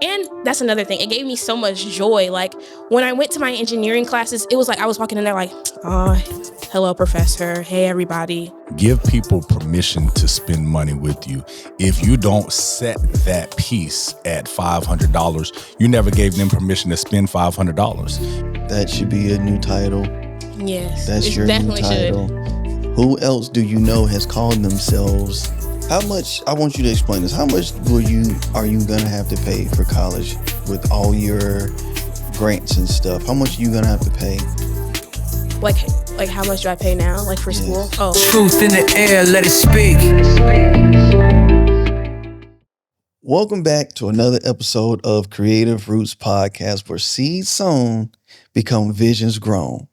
And that's another thing. It gave me so much joy. Like when I went to my engineering classes, it was like I was walking in there like, oh, hello, professor. Hey, everybody. Give people permission to spend money with you. If you don't set that piece at $500, you never gave them permission to spend $500. That should be a new title. Yes, That's your new title. Who else do you know has called themselves? How much? I want you to explain this. How much are you gonna have to pay for college with all your grants and stuff? How much are you gonna have to pay? Like how much do I pay now? Like for school? Oh, truth in the air, let it speak. Welcome back to another episode of Creative Roots Podcast, where seeds sown become visions grown.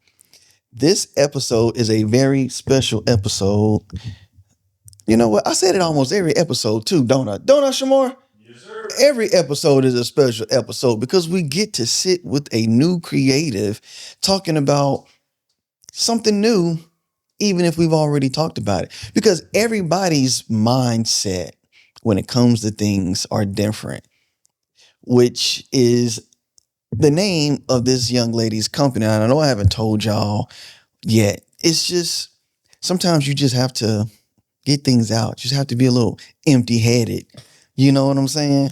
This episode is a very special episode. You know what? I said it almost every episode too, don't I? Don't I, Shamar? Yes, sir. Every episode is a special episode because we get to sit with a new creative talking about something new, even if we've already talked about it. Because everybody's mindset when it comes to things are different, which is the name of this young lady's company. And I know I haven't told y'all yet. It's just, sometimes you just have to get things out. You just have to be a little empty-headed. You know what I'm saying?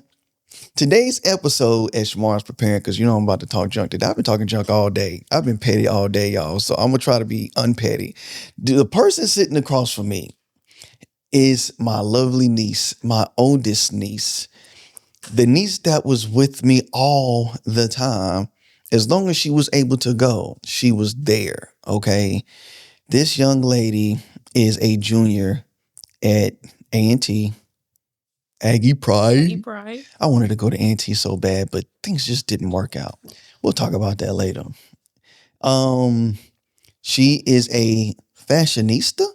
Today's episode, as Shamar's preparing, because you know I'm about to talk junk today. I've been talking junk all day. I've been petty all day, y'all. So I'm going to try to be unpetty. The person sitting across from me is my lovely niece, my oldest niece. The niece that was with me all the time. As long as she was able to go, she was there, okay? This young lady is a junior at A&T, Aggie Pride. I wanted to go to A&T so bad, but things just didn't work out. We'll talk about that later. She is a fashionista.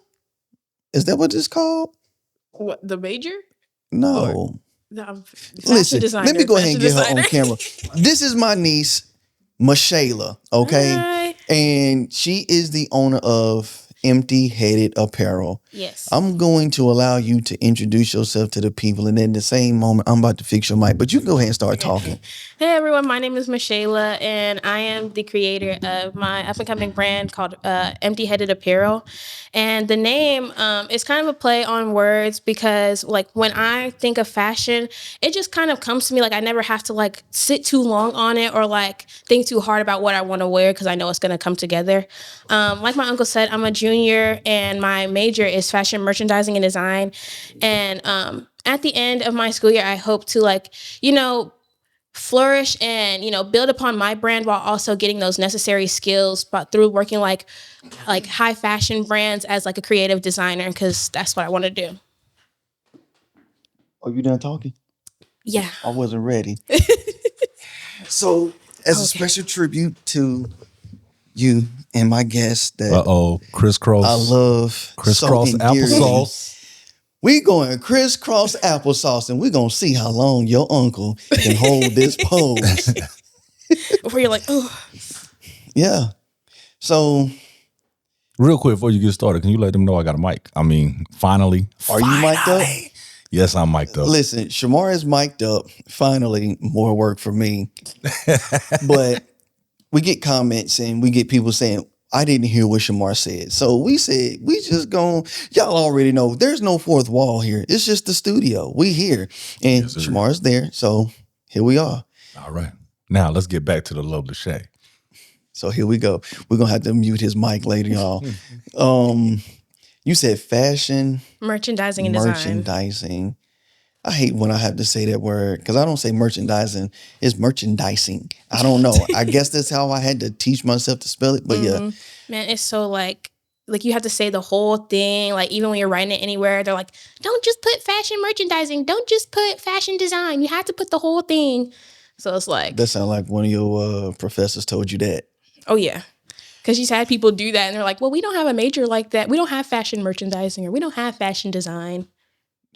Is that what it's called? what, the major? No. Listen, let me go ahead and get her on camera. This is my niece, MaShayla, okay? Hi. And she is the owner of Headed Apparel. Yes. I'm going to allow you to introduce yourself to the people, and then the same moment I'm about to fix your mic, but you can go ahead and start talking. Hey everyone, my name is MaShayla, and I am the creator of my up-and-coming brand called Headed Apparel. And the name is kind of a play on words because, like, when I think of fashion, it just kind of comes to me. Like, I never have to like sit too long on it or like think too hard about what I want to wear because I know it's going to come together. Like my uncle said, I'm a junior, and my major is fashion merchandising and design. And at the end of my school year, I hope to flourish and, build upon my brand while also getting those necessary skills, but through working like high fashion brands as like a creative designer, because that's what I want to do. Are you done talking? Yeah. I wasn't ready. So, as a special tribute to you and my guest that Crisscross. I love Crisscross so endearingly. applesauce. We going crisscross applesauce, and we're going to see how long your uncle can hold this pose. Before you're like, oh. Yeah. So. Real quick, before you get started, can you let them know I got a mic? I mean, finally. Are you mic'd up? Yes, I'm mic'd up. Listen, Shamar is mic'd up. Finally, more work for me. But we get comments and we get people saying, I didn't hear what Shamar said. So we said, y'all already know, there's no fourth wall here. It's just the studio. We here. And yes, Shamar's there. So here we are. All right. Now let's get back to the lovely Shay. So here we go. We're going to have to mute his mic later, y'all. You said fashion. Merchandising and design. I hate when I have to say that word because I don't say merchandising. It's merchandising. I don't know. I guess that's how I had to teach myself to spell it. But yeah. Man, it's so like you have to say the whole thing. Like even when you're writing it anywhere, they're like, don't just put fashion merchandising. Don't just put fashion design. You have to put the whole thing. So it's like. That sounds like one of your professors told you that. Oh, yeah. Because she's had people do that and they're like, well, we don't have a major like that. We don't have fashion merchandising or we don't have fashion design.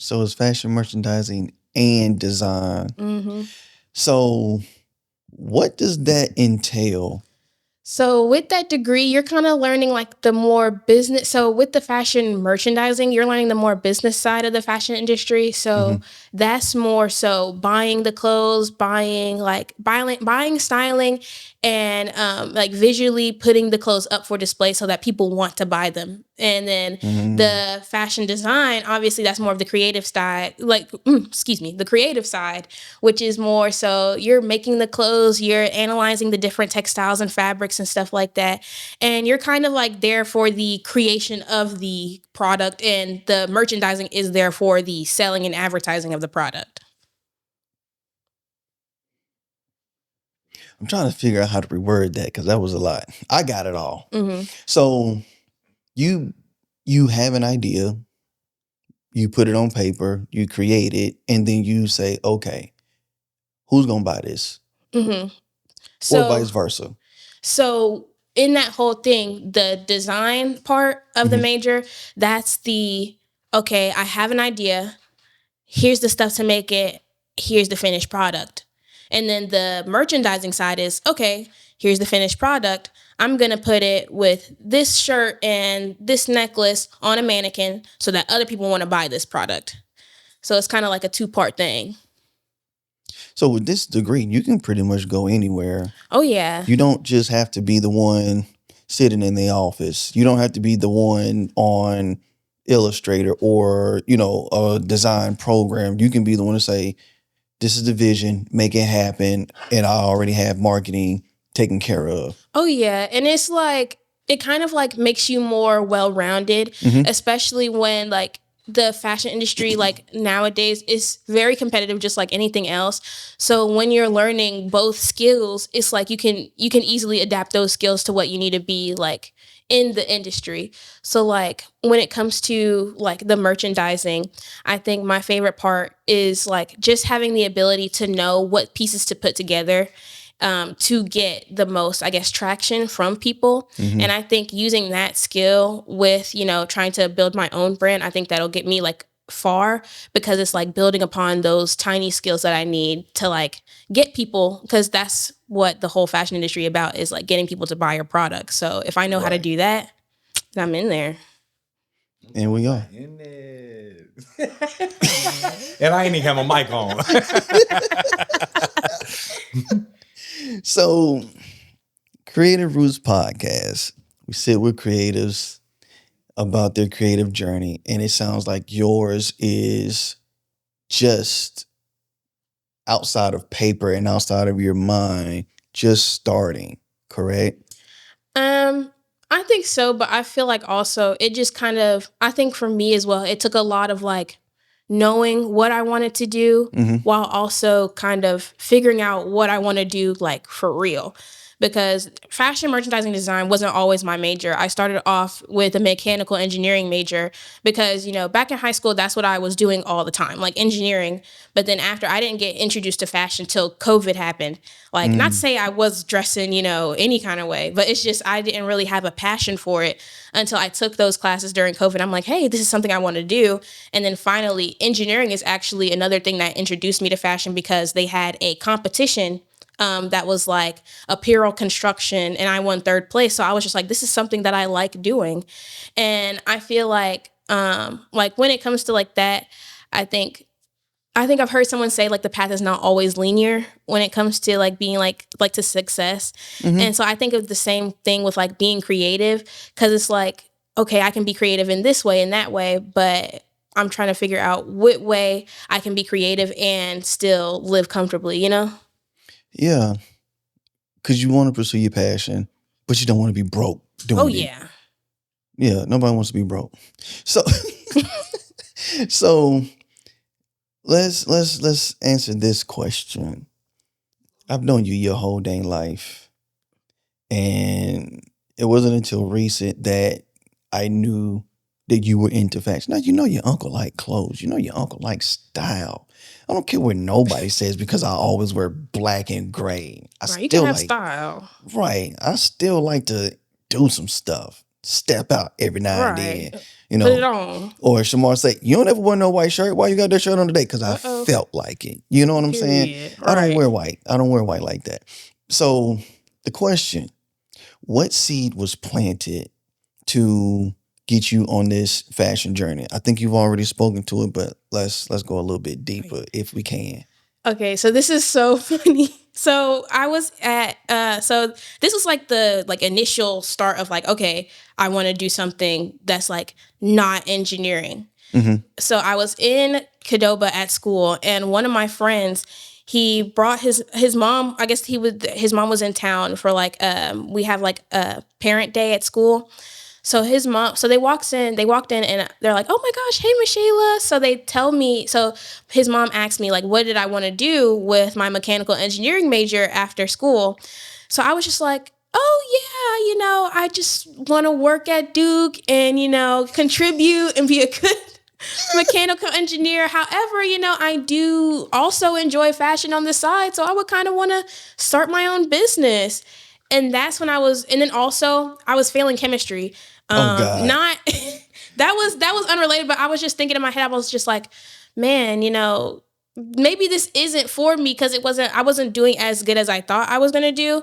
So it's fashion merchandising and design. Mm-hmm. So what does that entail? So with that degree, you're kind of learning like the more business. So with the fashion merchandising, you're learning the more business side of the fashion industry. So that's more so buying the clothes, buying styling, and like visually putting the clothes up for display so that people want to buy them. And then the fashion design, obviously, that's more of the creative side. The creative side, which is more so you're making the clothes, you're analyzing the different textiles and fabrics and stuff like that. And you're kind of like there for the creation of the product, and the merchandising is there for the selling and advertising of the product. I'm trying to figure out how to reword that because that was a lot. I got it all. Mm-hmm. So you have an idea, you put it on paper, you create it, and then you say, okay, who's gonna buy this? Mm-hmm. Or vice versa. So in that whole thing, the design part of the major, that's okay, I have an idea. Here's the stuff to make it. Here's the finished product. And then the merchandising side is, okay, here's the finished product. I'm going to put it with this shirt and this necklace on a mannequin so that other people want to buy this product. So it's kind of like a two-part thing. So with this degree, you can pretty much go anywhere. Oh, yeah. You don't just have to be the one sitting in the office. You don't have to be the one on Illustrator or, a design program. You can be the one to say, this is the vision, make it happen, and I already have marketing taken care of. Oh, yeah. And it's like, it kind of like makes you more well-rounded, especially when like the fashion industry, like nowadays, is very competitive, just like anything else. So when you're learning both skills, it's like you can easily adapt those skills to what you need to be like in the industry. So like when it comes to like the merchandising, I think my favorite part is like just having the ability to know what pieces to put together to get the most, I guess, traction from people. And I think using that skill with, trying to build my own brand, I think that'll get me like far, because it's like building upon those tiny skills that I need to like get people, because that's what the whole fashion industry about, is like getting people to buy your product. So if I know how to do that, then I'm in there. And we are. In it. And I ain't even have my mic on. So, Creative Roots Podcast, we sit with creatives about their creative journey, and it sounds like yours is just outside of paper and outside of your mind, just starting, correct? I think so, but I feel like also it just kind of, I think for me as well, it took a lot of like knowing what I wanted to do while also kind of figuring out what I want to do like for real. Because fashion merchandising design wasn't always my major. I started off with a mechanical engineering major because, back in high school, that's what I was doing all the time, like engineering. But then after, I didn't get introduced to fashion till COVID happened. Like, not to say I was dressing, any kind of way, but it's just I didn't really have a passion for it until I took those classes during COVID. I'm like, hey, this is something I want to do. And then finally, engineering is actually another thing that introduced me to fashion, because they had a competition that was like apparel construction, and I won third place. So I was just like, this is something that I like doing. And I feel like when it comes to like that, I think I've heard someone say like the path is not always linear when it comes to like being like to success. And so I think of the same thing with like being creative, because it's like, okay, I can be creative in this way and that way, but I'm trying to figure out what way I can be creative and still live comfortably, Yeah, because you want to pursue your passion, but you don't want to be broke doing it. Oh, yeah. Yeah, nobody wants to be broke. So, so let's answer this question. I've known you your whole dang life, and it wasn't until recent that I knew that you were into fashion. Now, your uncle like clothes. Your uncle like style. I don't care what nobody says, because I always wear black and gray. You can have style. Right. I still like to do some stuff. Step out every now and then. Put it on. Or Shamar say, you don't ever wear no white shirt. Why you got that shirt on today? Because I felt like it. You know what I'm saying? Right. I don't wear white. I don't wear white like that. So the question, what seed was planted to get you on this fashion journey? I think you've already spoken to it, but let's go a little bit deeper if we can. Okay, so this is so funny. So I was at so this was like the initial start of like, okay, I want to do something that's like not engineering. So I was in Qdoba at school, and one of my friends, he brought his mom. I guess his mom was in town for like we have like a parent day at school. So his mom, so they walked in and they're like, oh my gosh, hey, MaShayla. So they tell me, so his mom asked me like, what did I want to do with my mechanical engineering major after school? So I was just like, oh yeah, I just want to work at Duke and, contribute and be a good mechanical engineer. However, I do also enjoy fashion on the side. So I would kind of want to start my own business. And that's when and then also I was failing chemistry. God. Not that was unrelated, but I was just thinking in my head, I was just like, man, maybe this isn't for me because I wasn't doing as good as I thought I was gonna do.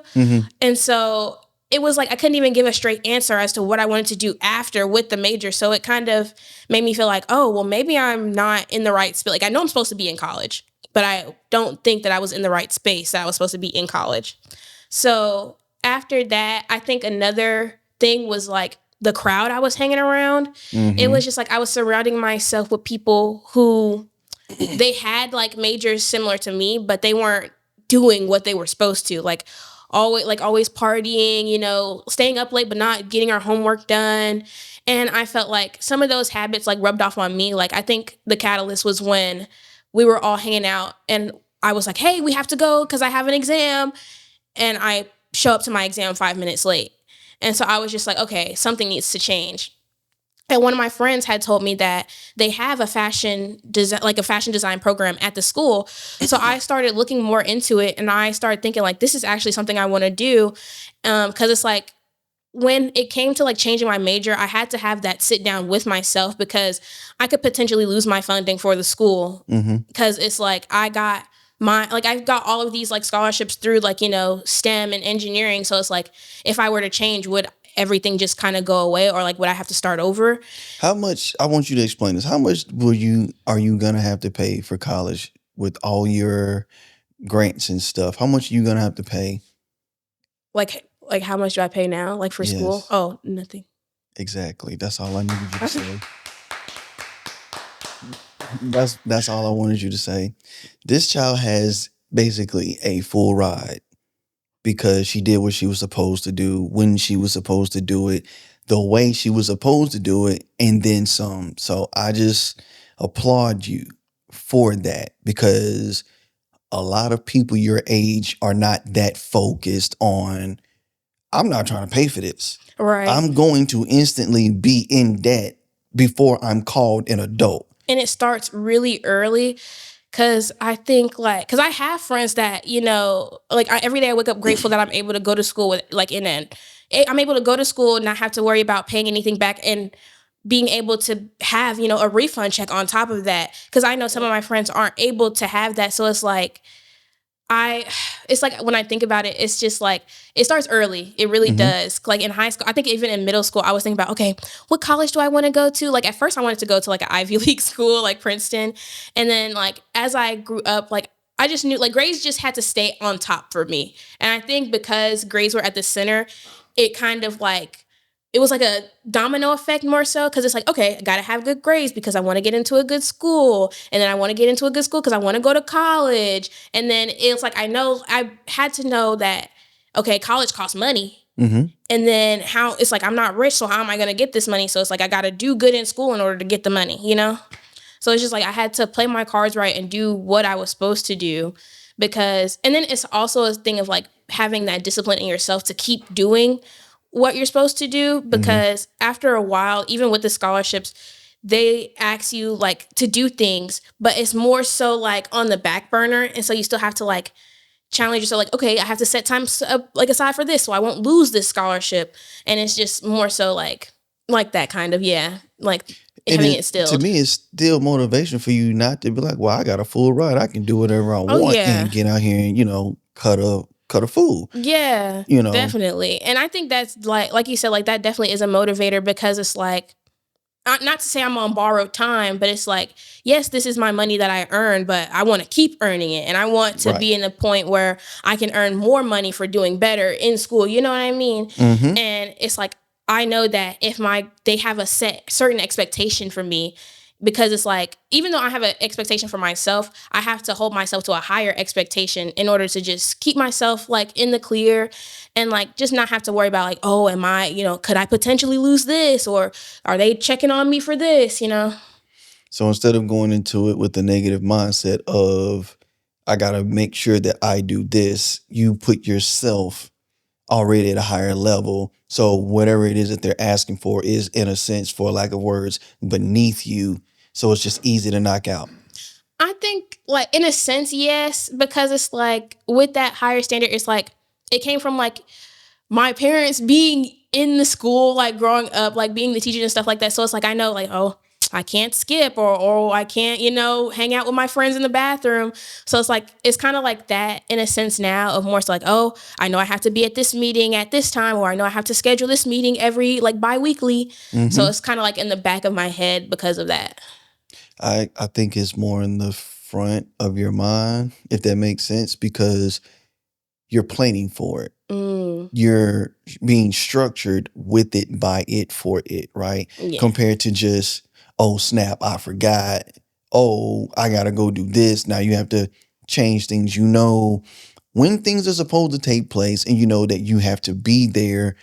And so it was like I couldn't even give a straight answer as to what I wanted to do after with the major. So it kind of made me feel like, oh, well, maybe I'm not in the right space. Like I know I'm supposed to be in college, but I don't think that I was in the right space that I was supposed to be in college. So after that, I think another thing was like the crowd I was hanging around. It was just like I was surrounding myself with people who they had like majors similar to me, but they weren't doing what they were supposed to. Like always partying, staying up late but not getting our homework done. And I felt like some of those habits like rubbed off on me. Like I think the catalyst was when we were all hanging out and I was like, hey, we have to go because I have an exam. And I show up to my exam 5 minutes late. And so I was just like, okay, something needs to change. And one of my friends had told me that they have a fashion design program at the school. So I started looking more into it and I started thinking like, this is actually something I want to do. Cause it's like, when it came to like changing my major, I had to have that sit down with myself because I could potentially lose my funding for the school. Cause it's like, I've got all of these like scholarships through like, STEM and engineering. So it's like, if I were to change, would everything just kind of go away or like, would I have to start over? How much, I want you to explain this. How much are you going to have to pay for college with all your grants and stuff? How much are you going to have to pay? Like how much do I pay now? Like for school? Oh, nothing. Exactly. That's all I needed you to say. That's all I wanted you to say. This child has basically a full ride because she did what she was supposed to do, when she was supposed to do it, the way she was supposed to do it, and then some. So I just applaud you for that because a lot of people your age are not that focused on, I'm not trying to pay for this. Right. I'm going to instantly be in debt before I'm called an adult. And it starts really early because I think because I have friends that, every day I wake up grateful that I'm able to go to school with I'm able to go to school and not have to worry about paying anything back and being able to have, a refund check on top of that. Because I know some of my friends aren't able to have that. So it's like, when I think about it, it's just like, it starts early. It really does. Like in high school, I think even in middle school, I was thinking about, okay, what college do I want to go to? Like at first I wanted to go to like an Ivy League school, like Princeton. And then like, as I grew up, like I just knew like grades just had to stay on top for me. And I think because grades were at the center, it kind of like, it was like a domino effect more so because it's like, okay, I got to have good grades because I want to get into a good school. And then I want to get into a good school because I want to go to college. And then it's like, I had to know that, okay, college costs money. And then it's like, I'm not rich, so how am I going to get this money? So it's like, I got to do good in school in order to get the money, So it's just like, I had to play my cards right and do what I was supposed to do and then it's also a thing of like having that discipline in yourself to keep doing what you're supposed to do, because after a while, even with the scholarships, they ask you like to do things, but it's more so like on the back burner. And so you still have to like challenge yourself, like, okay, I have to set time aside for this so I won't lose this scholarship. And it's just more so like that kind of, like having it still. To me, it's still motivation for you not to be like, well, I got a full ride. I can do whatever I want and get out here and, cut up cut of food. Yeah, You know, definitely. And I think that's like you said, like that definitely is a motivator because it's like, not to say I'm on borrowed time, but it's like, yes, this is my money that I earned, but I want to keep earning it. And I want to be in a point where I can earn more money for doing better in school. You know what I mean? Mm-hmm. And it's like, I know that if they have a certain expectation for me, because it's like, even though I have an expectation for myself, I have to hold myself to a higher expectation in order to just keep myself like in the clear and like just not have to worry about like, oh, am I, could I potentially lose this, or are they checking on me for this, So instead of going into it with the negative mindset of, I got to make sure that I do this, you put yourself already at a higher level. So whatever it is that they're asking for is, in a sense, for lack of words, beneath you. So it's just easy to knock out. I think, like, in a sense, yes, because it's like with that higher standard, it's like it came from like my parents being in the school, like growing up, like being the teacher and stuff like that. So it's like I know, like, oh, I can't skip or I can't, hang out with my friends in the bathroom. So it's like, it's kind of like that in a sense now of more so like, oh, I know I have to be at this meeting at this time, or I know I have to schedule this meeting every like bi-weekly. Mm-hmm. So it's kind of like in the back of my head because of that. I think it's more in the front of your mind, if that makes sense, because you're planning for it. You're being structured with it, by it, for it, right? Yeah. Compared to just, oh, snap, I forgot. Oh, I got to go do this. Now you have to change things. You know when things are supposed to take place, and you know that you have to be there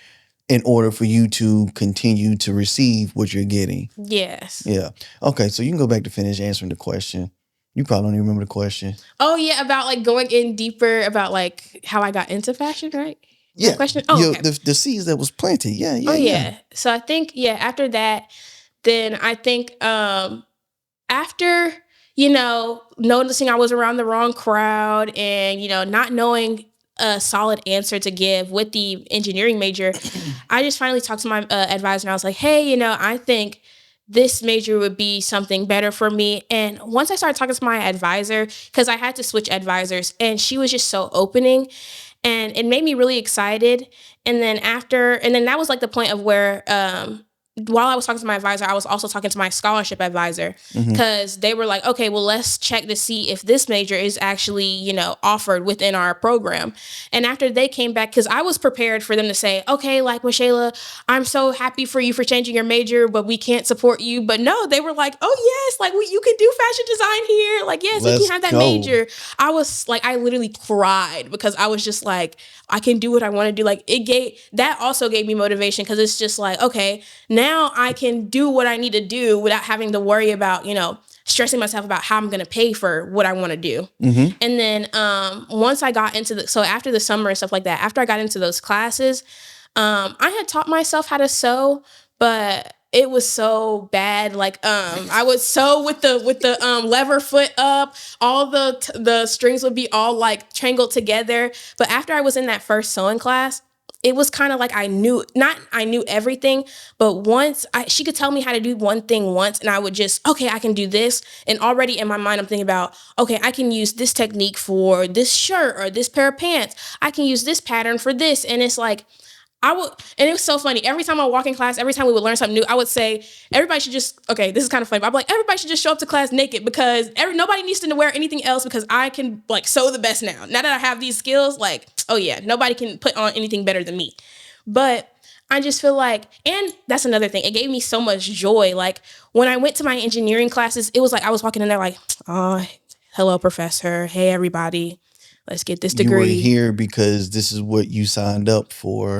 in order for you to continue to receive what you're getting. Yes. Yeah. Okay, so you can go back to finish answering the question. You probably don't even remember the question. Oh, yeah, about like going in deeper about like how I got into fashion, right? Yeah. That question? Oh, okay. The seeds that was planted. Yeah. Oh, yeah. So I think, after that, then I think after, noticing I was around the wrong crowd and, not knowing a solid answer to give with the engineering major, I just finally talked to my advisor and I was like, hey, I think this major would be something better for me. And once I started talking to my advisor, because I had to switch advisors, and she was just so opening, and it made me really excited. And then that was like the point of where, while I was talking to my advisor, I was also talking to my scholarship advisor, because they were like, okay, well, let's check to see if this major is actually, offered within our program. And after they came back, because I was prepared for them to say, okay, like, MaShayla, I'm so happy for you for changing your major, but we can't support you. But no, they were like, oh, yes, like you can do fashion design here. Like, yes, you can have that major. I was like, I literally cried because I was just like, I can do what I want to do. Like that also gave me motivation, because it's just like, okay, now I can do what I need to do without having to worry about, stressing myself about how I'm going to pay for what I want to do. Mm-hmm. And then once I got into so after the summer and stuff like that, after I got into those classes, I had taught myself how to sew, but it was so bad. Like I would sew with the lever foot up. All the strings would be all like tangled together. But after I was in that first sewing class, it was kind of like I knew everything, but she could tell me how to do one thing once, and I would just, okay, I can do this. And already in my mind, I'm thinking about, okay, I can use this technique for this shirt or this pair of pants. I can use this pattern for this. And it's like, and it was so funny. Every time I walk in class, every time we would learn something new, I would say, everybody should just, okay, this is kind of funny, but I'm like, everybody should just show up to class naked, because nobody needs to wear anything else, because I can like sew the best now. Now that I have these skills, like, oh yeah, nobody can put on anything better than me. But I just feel like, and that's another thing, it gave me so much joy. Like when I went to my engineering classes, it was like I was walking in there like, oh, hello, professor. Hey, everybody. Let's get this degree. You were here because this is what you signed up for,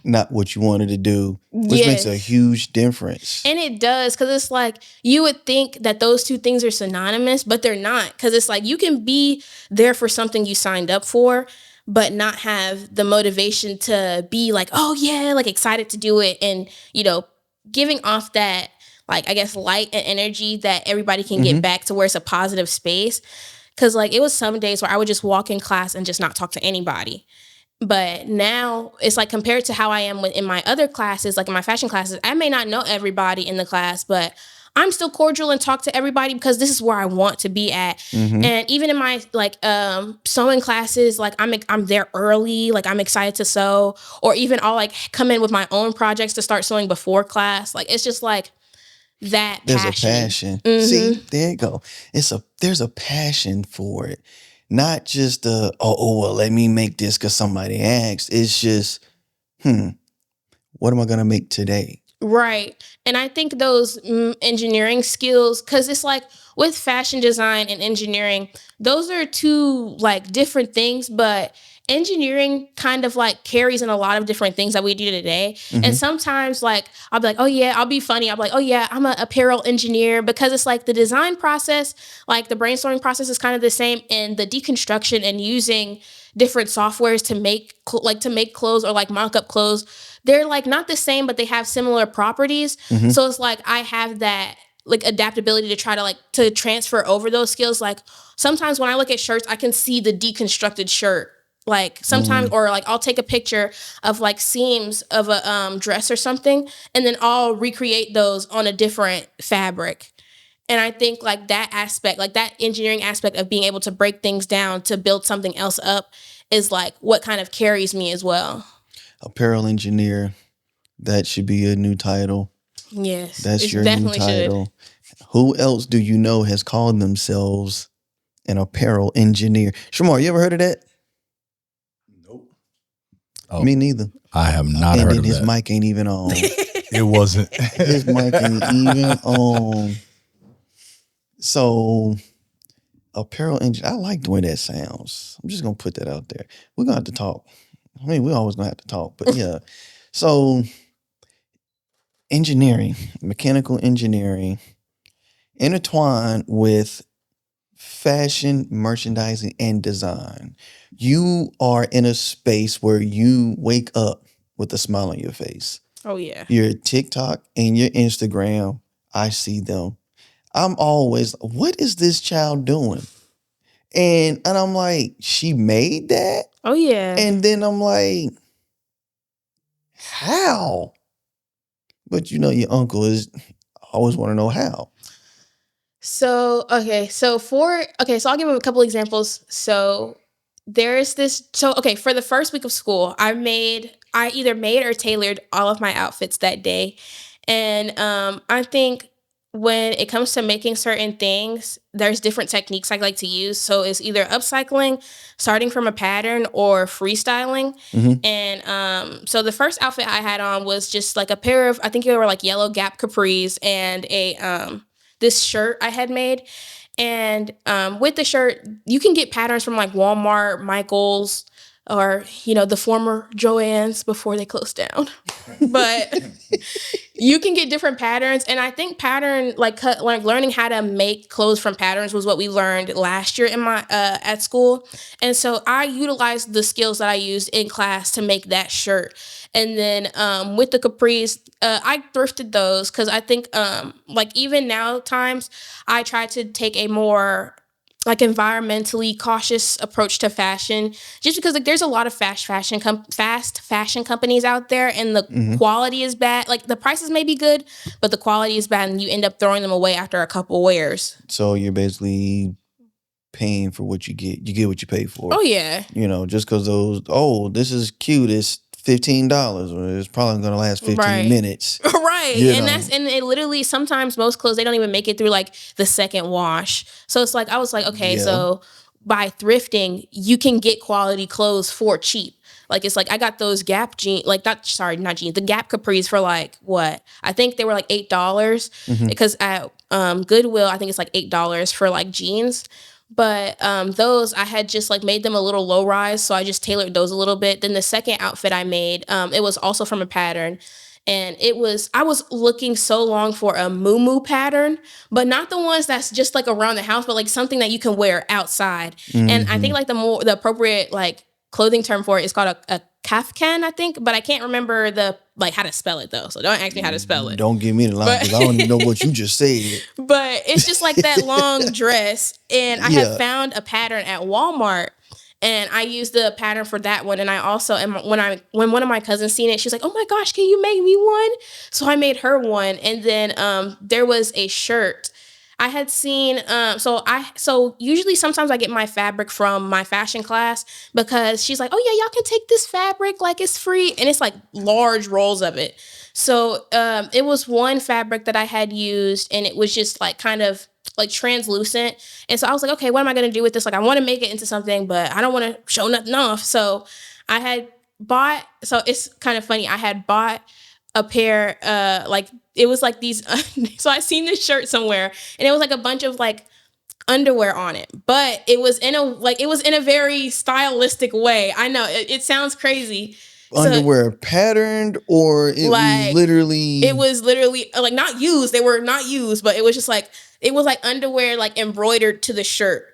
not what you wanted to do, which makes a huge difference. And it does, because it's like you would think that those two things are synonymous, but they're not. Because it's like you can be there for something you signed up for, but not have the motivation to be like, oh yeah, like excited to do it, and giving off that, like, I guess, light and energy that everybody can get back to where it's a positive space. Because like it was some days where I would just walk in class and just not talk to anybody. But now it's like compared to how I am in my other classes, like in my fashion classes, I may not know everybody in the class, but I'm still cordial and talk to everybody because this is where I want to be at. Mm-hmm. And even in my like sewing classes, like I'm there early, like I'm excited to sew, or even I'll like come in with my own projects to start sewing before class. Like it's just like that There's passion. a passion. Mhm. See, there you go. There's a passion for it. Not just well, let me make this because somebody asked. It's just, what am I gonna make today? Right. And I think those engineering skills, because it's like with fashion design and engineering, those are two like different things, but engineering kind of like carries in a lot of different things that we do today. Mm-hmm. And sometimes like I'll be like, oh yeah, I'll be funny. I'll be like, oh yeah, I'm an apparel engineer, because it's like the design process, like the brainstorming process is kind of the same, and the deconstruction and using different softwares to make clothes or like mock up clothes, they're like not the same, but they have similar properties. Mm-hmm. So it's like I have that like adaptability to try to like to transfer over those skills. Like sometimes when I look at shirts, I can see the deconstructed shirt. Like sometimes, or like I'll take a picture of like seams of a dress or something, and then I'll recreate those on a different fabric. And I think like that aspect, like that engineering aspect of being able to break things down to build something else up is like what kind of carries me as well. Apparel engineer. That should be a new title. Yes. That's your new title. Who else do you know has called themselves an apparel engineer? Shamar, you ever heard of that? Nope. Oh, me neither. I have not and heard then of his that. mic ain't even on. It wasn't. His mic ain't even on. So, apparel engineer. I like the way that sounds. I'm just gonna put that out there. We're gonna have to talk. I mean, we're always gonna have to talk, but yeah. So, engineering, mechanical engineering, intertwined with fashion, merchandising, and design. You are in a space where you wake up with a smile on your face. Oh yeah. Your TikTok and your Instagram, I see them. I'm always, what is this child doing? And I'm like, she made that? Oh yeah. And then I'm like, how? But you know, your uncle is always want to know how. So I'll give him a couple examples. So there's this, for the first week of school, I either made or tailored all of my outfits that day. And I think when it comes to making certain things, there's different techniques I like to use. So it's either upcycling, starting from a pattern, or freestyling. Mm-hmm. And so the first outfit I had on was just like a pair of, I think they were like yellow Gap capris, and this shirt I had made. And with the shirt, you can get patterns from like Walmart, Michael's, or, the former Joann's before they closed down. But you can get different patterns. And I think learning how to make clothes from patterns was what we learned last year in my at school. And so I utilized the skills that I used in class to make that shirt. And then with the capris, I thrifted those because I think even now times I try to take a more like environmentally cautious approach to fashion, just because like there's a lot of fast fashion companies out there, and the quality is bad. Like the prices may be good, but the quality is bad, and you end up throwing them away after a couple wears. So you're basically paying for what you get. You get what you pay for. Oh yeah. Just because this is cute, it's $15, or it's probably going to last 15 minutes. Right. And it literally, sometimes most clothes, they don't even make it through like the second wash. So it's like, I was like, okay, so by thrifting, you can get quality clothes for cheap. Like, it's like, I got those Gap jeans, not jeans, the Gap capris for like, what? I think they were like $8 because at Goodwill, I think it's like $8 for like jeans. But those, I had just like made them a little low rise, so I just tailored those a little bit. Then the second outfit I made, it was also from a pattern. And I was looking so long for a muumuu pattern, but not the ones that's just like around the house, but like something that you can wear outside. And I think like the appropriate like clothing term for it is called a kaftan, I think, but I can't remember how to spell it though. So don't ask me how to spell it. Don't give me the line because I don't even know what you just said. But it's just like that long dress. And I had found a pattern at Walmart. And I used the pattern for that one. And I also, and when one of my cousins seen it, she was like, "Oh my gosh, can you make me one?" So I made her one. And then there was a shirt I had seen. So usually sometimes I get my fabric from my fashion class because she's like, "Oh yeah, y'all can take this fabric, like it's free," and it's like large rolls of it. So it was one fabric that I had used, and it was just like kind of like translucent. And so I was like, okay, what am I going to do with this? Like, I want to make it into something, but I don't want to show nothing off. So I had bought, so it's kind of funny. I had bought a pair, like it was like these, so I seen this shirt somewhere and it was like a bunch of like underwear on it, but it was in a very stylistic way. I know it sounds crazy. Underwear patterned, or it was literally like not used. They were not used, but it was just like, it was like underwear like embroidered to the shirt.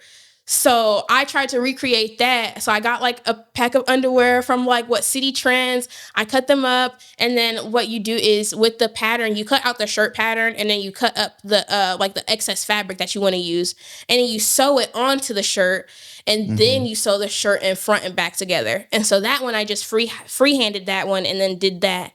So I tried to recreate that. So I got like a pack of underwear from like City Trends. I cut them up, and then what you do is with the pattern, you cut out the shirt pattern, and then you cut up the like the excess fabric that you want to use, and then you sew it onto the shirt, and then you sew the shirt in front and back together. And so that one I just freehanded that one, and then did that,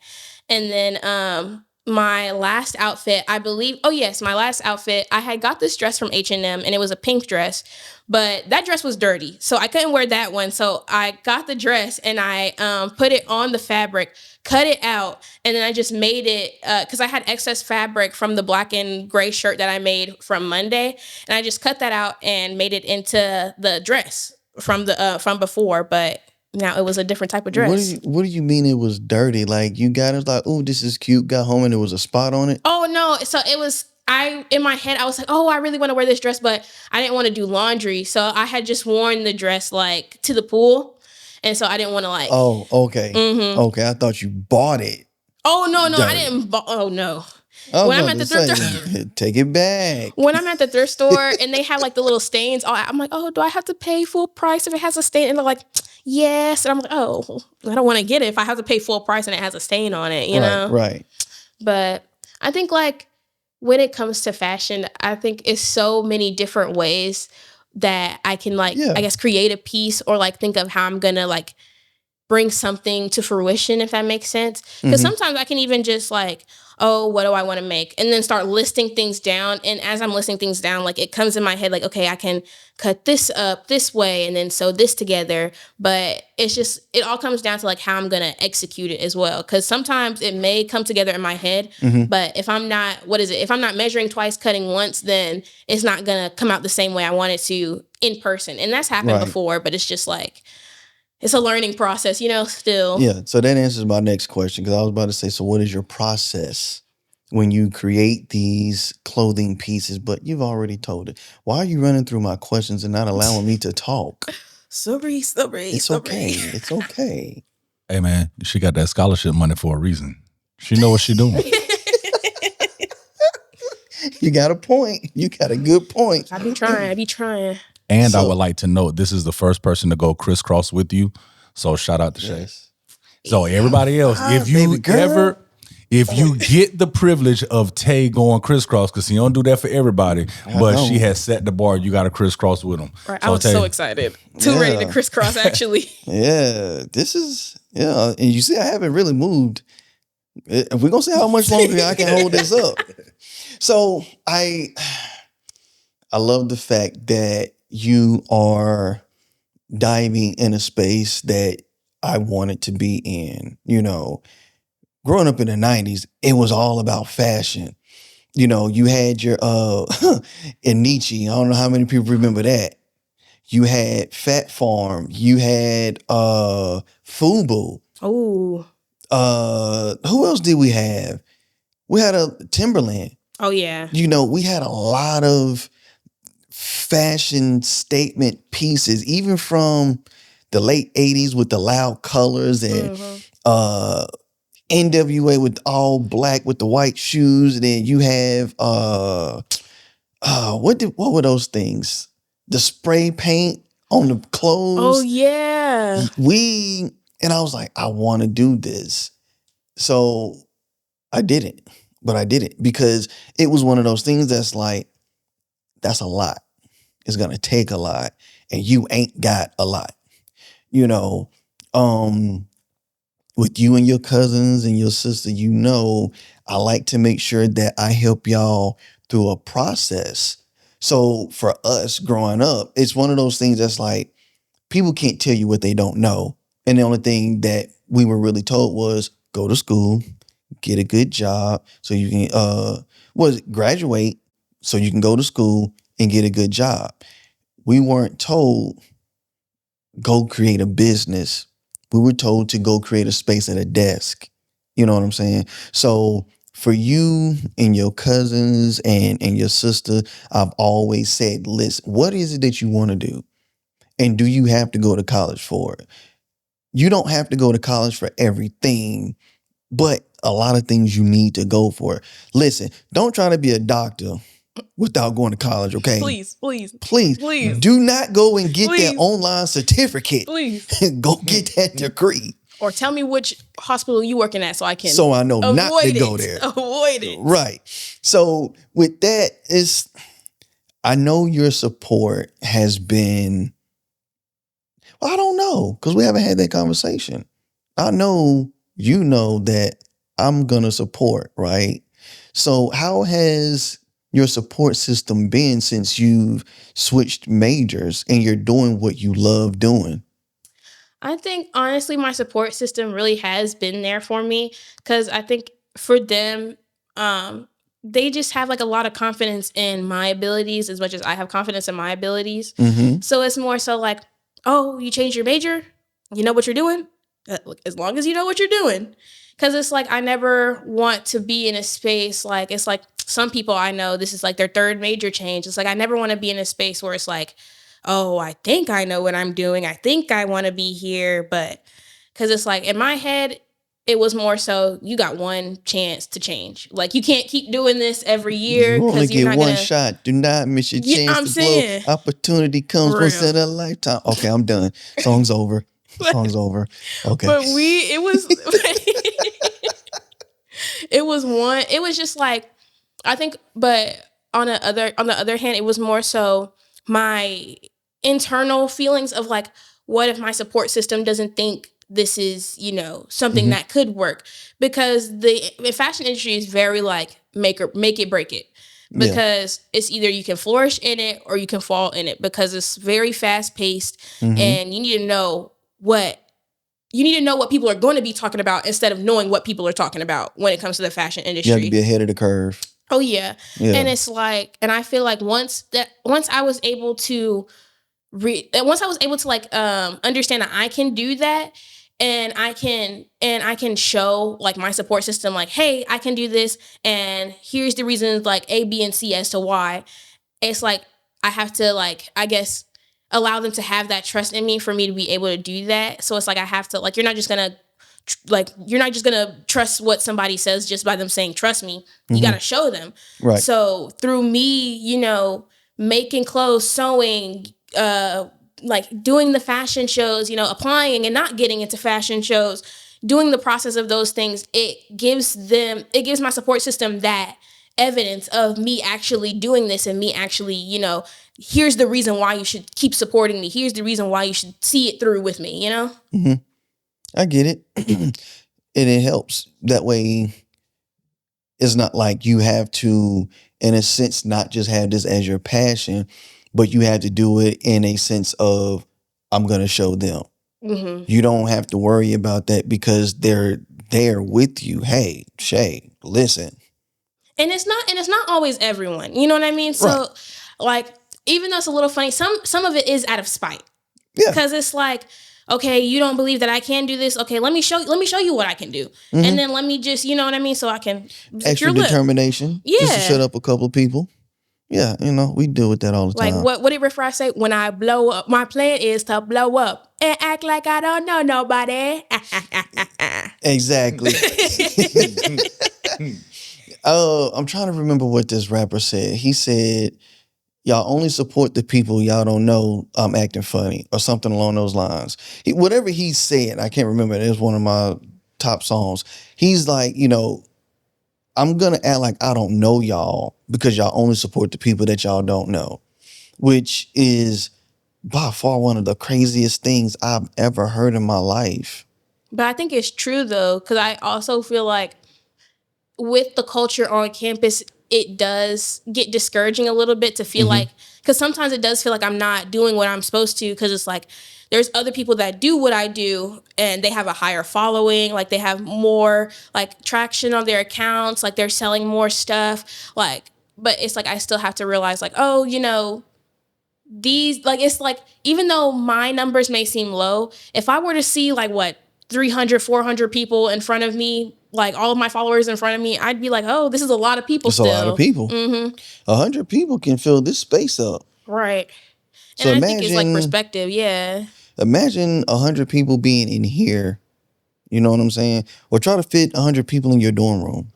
and then my last outfit, I believe, my last outfit, I had got this dress from H&M, and it was a pink dress, but that dress was dirty, so I couldn't wear that one. So I got the dress and I put it on the fabric, cut it out, and then I just made it, because I had excess fabric from the black and gray shirt that I made from Monday, and I just cut that out and made it into the dress from before, but now it was a different type of dress. What do you mean it was dirty? Like you got it like, oh, this is cute. Got home and there was a spot on it? Oh no. So it was, in my head, I was like, oh, I really want to wear this dress, but I didn't want to do laundry. So I had just worn the dress like to the pool. And so I didn't want to like. Oh, okay. Okay. I thought you bought it. Oh no, dirty. I didn't. Oh no. When I'm at the thrift store, take it back. When I'm at the thrift store and they have like the little stains, I'm like, oh, do I have to pay full price if it has a stain? And they're like, yes. And I'm like, oh, I don't want to get it if I have to pay full price and it has a stain on it, you know? Right. But I think like when it comes to fashion, I think it's so many different ways that I can like, I guess, create a piece or like think of how I'm going to like bring something to fruition, if that makes sense. Because sometimes I can even just like, oh, what do I want to make? And then start listing things down. And as I'm listing things down, like it comes in my head, like, okay, I can cut this up this way and then sew this together. But it's just, it all comes down to like how I'm going to execute it as well. Because sometimes it may come together in my head, but if I'm not, if I'm not measuring twice, cutting once, then it's not going to come out the same way I want it to in person. And that's happened before, but it's just like, it's a learning process, you know, still. Yeah, so that answers my next question, because I was about to say, so what is your process when you create these clothing pieces? But you've already told it. Why are you running through my questions and not allowing me to talk? Sorry. It's okay. It's okay. Hey, man, she got that scholarship money for a reason. She know what she doing. You got a point. You got a good point. I be trying. And I would like to note, this is the first person to go crisscross with you. So shout out to Shay. Yes. So everybody else, if you get the privilege of Tay going crisscross, because she don't do that for everybody, but she has set the bar, you got to crisscross with them. Right. So I was so excited. Too ready to crisscross, actually. This is, and you see, I haven't really moved. We're going to see how much longer I can hold this up. So I love the fact that you are diving in a space that I wanted to be in. You know, growing up in the 90s, it was all about fashion. You know, you had your Inichi. I don't know how many people remember that. You had Fat Farm. You had Fubu. Oh. Who else did we have? We had a Timberland. Oh yeah. You know, we had a lot of fashion statement pieces, even from the late 80s with the loud colors and NWA with all black with the white shoes. And then you have what were those things? The spray paint on the clothes. Oh yeah. And I was like, I want to do this. So I didn't, but I did it because it was one of those things that's like, that's a lot. It's going to take a lot, and you ain't got a lot. you know, with you and your cousins and your sister, I like to make sure that I help y'all through a process. So for us growing up, it's one of those things that's like, people can't tell you what they don't know. And the only thing that we were really told was go to school, get a good job so you can graduate so you can go to school and get a good job. We weren't told go create a business. We were told to go create a space at a desk. You know what I'm saying? So for you and your cousins and your sister, I've always said, listen, what is it that you want to do? And do you have to go to college for it? You don't have to go to college for everything, but a lot of things you need to go for. Listen, don't try to be a doctor without going to college, okay? Please. Do not go and get that Please. online certificate. Please. Go get that degree. Or tell me which hospital you working at so I can So I know not to go it. there. Avoid it. Right. So with that, I know your support has been, I don't know, because we haven't had that conversation. I know you know that I'm going to support, right? So how has your support system been since you've switched majors and you're doing what you love doing? I think honestly, my support system really has been there for me because I think for them, they just have like a lot of confidence in my abilities as much as I have confidence in my abilities. Mm-hmm. So it's more so like, oh, you changed your major? You know what you're doing? As long as you know what you're doing. Because it's like, I never want to be in a space like, it's like some people I know, this is like their third major change. It's like, I never want to be in a space where it's like, oh, I think I know what I'm doing. I think I want to be here. But because it's like in my head, it was more so you got one chance to change. Like you can't keep doing this every year. You only get not one shot. Do not miss your chance I'm to saying. blow. Opportunity comes Real. once in a lifetime. Okay, I'm done. Song's over. Song's over. Okay. But it was it was just like, I think, but on the other hand, it was more so my internal feelings of like, what if my support system doesn't think this is, something that could work? Because the fashion industry is very like make it, break it. Because it's either you can flourish in it or you can fall in it, because it's very fast paced and you need to know what people are going to be talking about instead of knowing what people are talking about when it comes to the fashion industry. You have to be ahead of the curve. Oh yeah. And it's like, and I feel like once I was able to like understand that I can do that, and I can show like my support system like, hey, I can do this, and here's the reasons like A, B, and C as to why. It's like I have to like, I guess, allow them to have that trust in me for me to be able to do that. So it's like I have to like, you're not just gonna trust what somebody says just by them saying trust me. You gotta show them. Right. So through me, making clothes, sewing, like doing the fashion shows, applying and not getting into fashion shows, doing the process of those things, it gives my support system that evidence of me actually doing this and me actually, here's the reason why you should keep supporting me. Here's the reason why you should see it through with me, Mm-hmm. I get it. And it helps. That way, it's not like you have to, in a sense, not just have this as your passion, but you have to do it in a sense of, I'm going to show them. Mm-hmm. You don't have to worry about that because they're there with you. Hey, Shay, listen. And it's not always everyone. You know what I mean? So like, even though it's a little funny, some of it is out of spite. Yeah. Because it's like, okay, you don't believe that I can do this. Okay, let me show you what I can do. Mm-hmm. And then let me just, you know what I mean? So I can extra determination. Yeah. Just to shut up a couple of people. Yeah, we deal with that all the time. Like what did Riff Raff say? When I blow up, my plan is to blow up and act like I don't know nobody. Exactly. I'm trying to remember what this rapper said. He said, y'all only support the people y'all don't know acting funny or something along those lines. Whatever he said, I can't remember. It was one of my top songs. He's like, I'm going to act like I don't know y'all because y'all only support the people that y'all don't know, which is by far one of the craziest things I've ever heard in my life. But I think it's true though, because I also feel like with the culture on campus, it does get discouraging a little bit to feel like, because sometimes it does feel like I'm not doing what I'm supposed to, because it's like there's other people that do what I do and they have a higher following, like they have more like traction on their accounts, like they're selling more stuff, like, but it's like I still have to realize like, oh, you know, these, like, it's like, even though my numbers may seem low, if I were to see like what 300, 400 people in front of me, like all of my followers in front of me, I'd be like, oh, this is a lot of people. It's still a lot of people. 100 people can fill this space up. Right. So And I think it's like perspective. Yeah. Imagine 100 people being in here. You know what I'm saying? Or try to fit 100 people in your dorm room.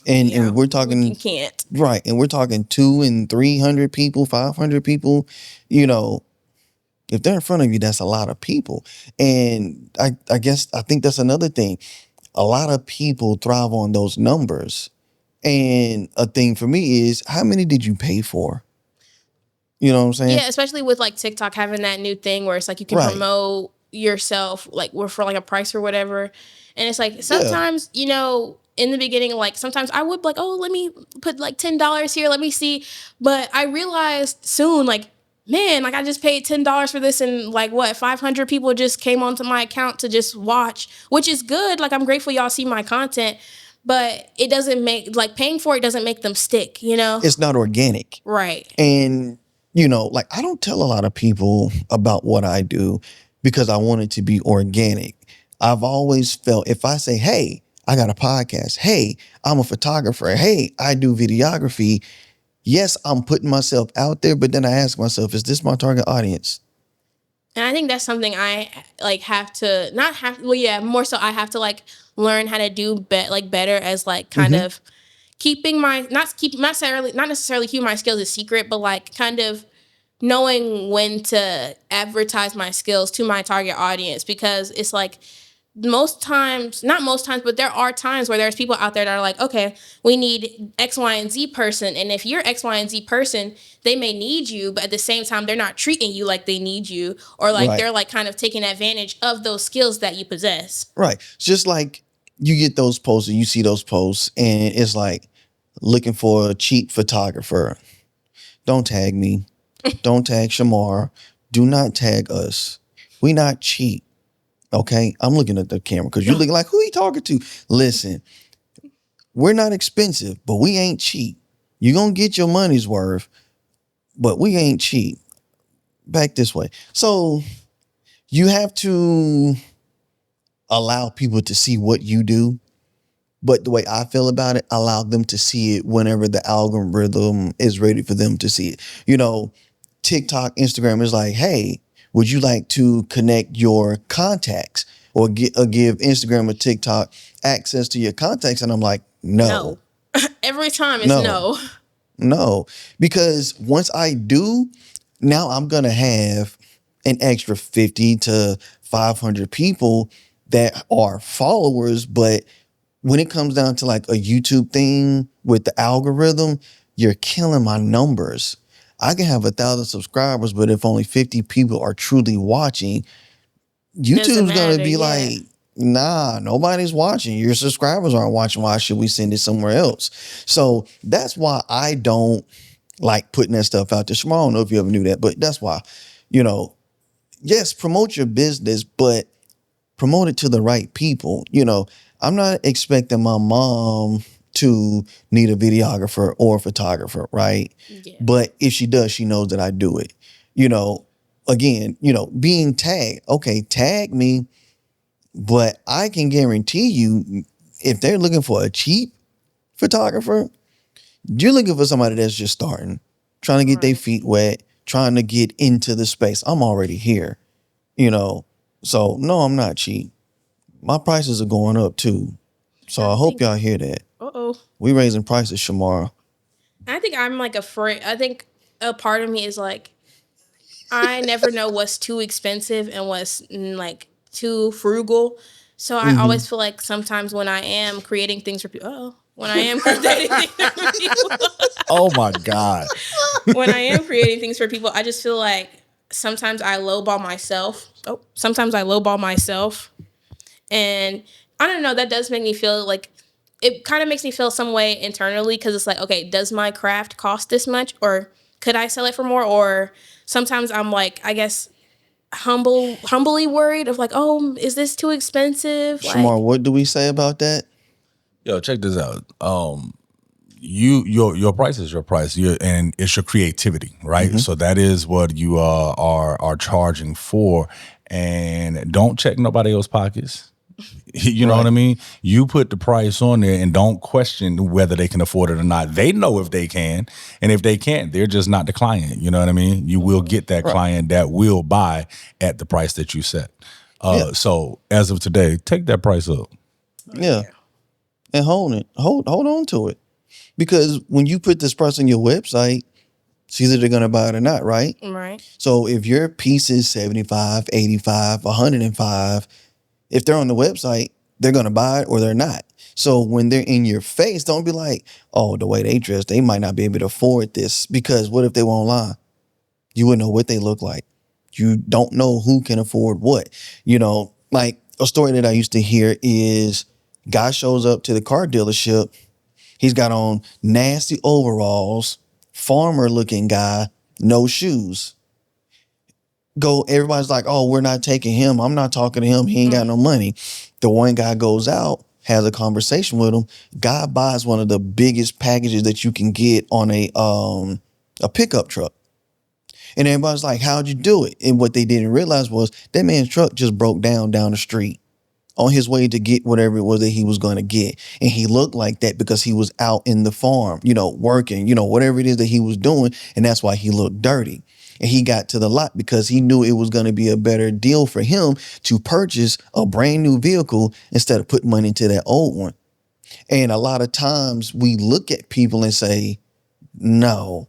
And we're talking, you can't. Right. And we're talking 200 and 300 people, 500 people. You know, if they're in front of you, that's a lot of people. And I think that's another thing. A lot of people thrive on those numbers. And a thing for me is, how many did you pay for? You know what I'm saying? Yeah, especially with like TikTok having that new thing where it's like you can promote yourself like for like a price or whatever. And it's like sometimes, you know, in the beginning, like sometimes I would be like, oh, let me put like $10 here, let me see. But I realized soon, like, man, like I just paid $10 for this, and like what, 500 people just came onto my account to just watch, which is good. Like I'm grateful y'all see my content, but it doesn't make, like, paying for it doesn't make them stick, you know? It's not organic. Right. And, you know, like I don't tell a lot of people about what I do because I want it to be organic. I've always felt if I say, hey, I got a podcast. Hey, I'm a photographer. Hey, I do videography. Yes, I'm putting myself out there, but then I ask myself, is this my target audience? And I think that's something I like have to more so I have to like learn how to do better as like kind of keeping my not necessarily keeping my skills a secret, but like kind of knowing when to advertise my skills to my target audience, because it's like not most times, but there are times where there's people out there that are like, okay, we need X, Y, and Z person. And if you're X, Y, and Z person, they may need you, but at the same time, they're not treating you like they need you, or like they're like kind of taking advantage of those skills that you possess. Right. It's just like you get those posts and you see those posts and it's like looking for a cheap photographer. Don't tag me. Don't tag Shamar. Do not tag us. We not cheap. Okay, I'm looking at the camera because you're looking like, who are you talking to? Listen, we're not expensive, but we ain't cheap. You're going to get your money's worth, but we ain't cheap. Back this way. So you have to allow people to see what you do. But the way I feel about it, allow them to see it whenever the algorithm is ready for them to see it. You know, TikTok, Instagram is like, hey, would you like to connect your contacts or give Instagram or TikTok access to your contacts? And I'm like, no. Every time it's no. No, because once I do, now I'm going to have an extra 50 to 500 people that are followers. But when it comes down to like a YouTube thing with the algorithm, you're killing my numbers. I can have 1,000 subscribers, but if only 50 people are truly watching, YouTube's going to be like, nah, nobody's watching. Your subscribers aren't watching. Why should we send it somewhere else? So that's why I don't like putting that stuff out there. Shamar, I don't know if you ever knew that, but that's why, you know, yes, promote your business, but promote it to the right people. You know, I'm not expecting my mom to need a videographer or a photographer, right? Yeah. But if she does, she knows that I do it. You know, again, you know, being tagged, okay, tag me, but I can guarantee you if they're looking for a cheap photographer, you're looking for somebody that's just starting, trying to get their feet wet, trying to get into the space. I'm already here, you know, so no, I'm not cheap. My prices are going up too. So I hope y'all hear that. We raising prices, Shamar. I think I'm like afraid. I think a part of me is like, I never know what's too expensive and what's like too frugal. So I always feel like sometimes when I am creating things for people, oh my God. When I am creating things for people, I just feel like sometimes I lowball myself. Sometimes I lowball myself. And I don't know, that does make me feel like, it kind of makes me feel some way internally, because it's like, okay, does my craft cost this much, or could I sell it for more? Or sometimes I'm like, I guess, humbly worried of like, oh, is this too expensive? Shamar, Like, what do we say about that? Yo, check this out. Your price is your price, and it's your creativity, right? So that is what you are charging for, and don't check nobody else's pockets. You know what I mean? You put the price on there and don't question whether they can afford it or not. They know if they can, and if they can't, they're just not the client. You know what I mean? You will get that client that will buy at the price that you set. So as of today, take that price up. Yeah. And hold on to it. Because when you put this price on your website, it's either they're going to buy it or not, right? right. So if your piece is 75, 85, 105, if they're on the website, they're going to buy it or they're not. So when they're in your face, don't be like, oh, the way they dress, they might not be able to afford this. Because what if they were online? You wouldn't know what they look like. You don't know who can afford what. You know, like a story that I used to hear is guy shows up to the car dealership. He's got on nasty overalls, farmer looking guy, no shoes. Everybody's like, oh, we're not taking him. I'm not talking to him. He ain't got no money. The one guy goes out, has a conversation with him. Guy buys one of the biggest packages that you can get on a pickup truck. And everybody's like, how'd you do it? And what they didn't realize was that man's truck just broke down the street on his way to get whatever it was that he was going to get. And he looked like that because he was out in the farm, working, whatever it is that he was doing. And that's why he looked dirty. And he got to the lot because he knew it was going to be a better deal for him to purchase a brand new vehicle instead of putting money into that old one. And a lot of times we look at people and say, no,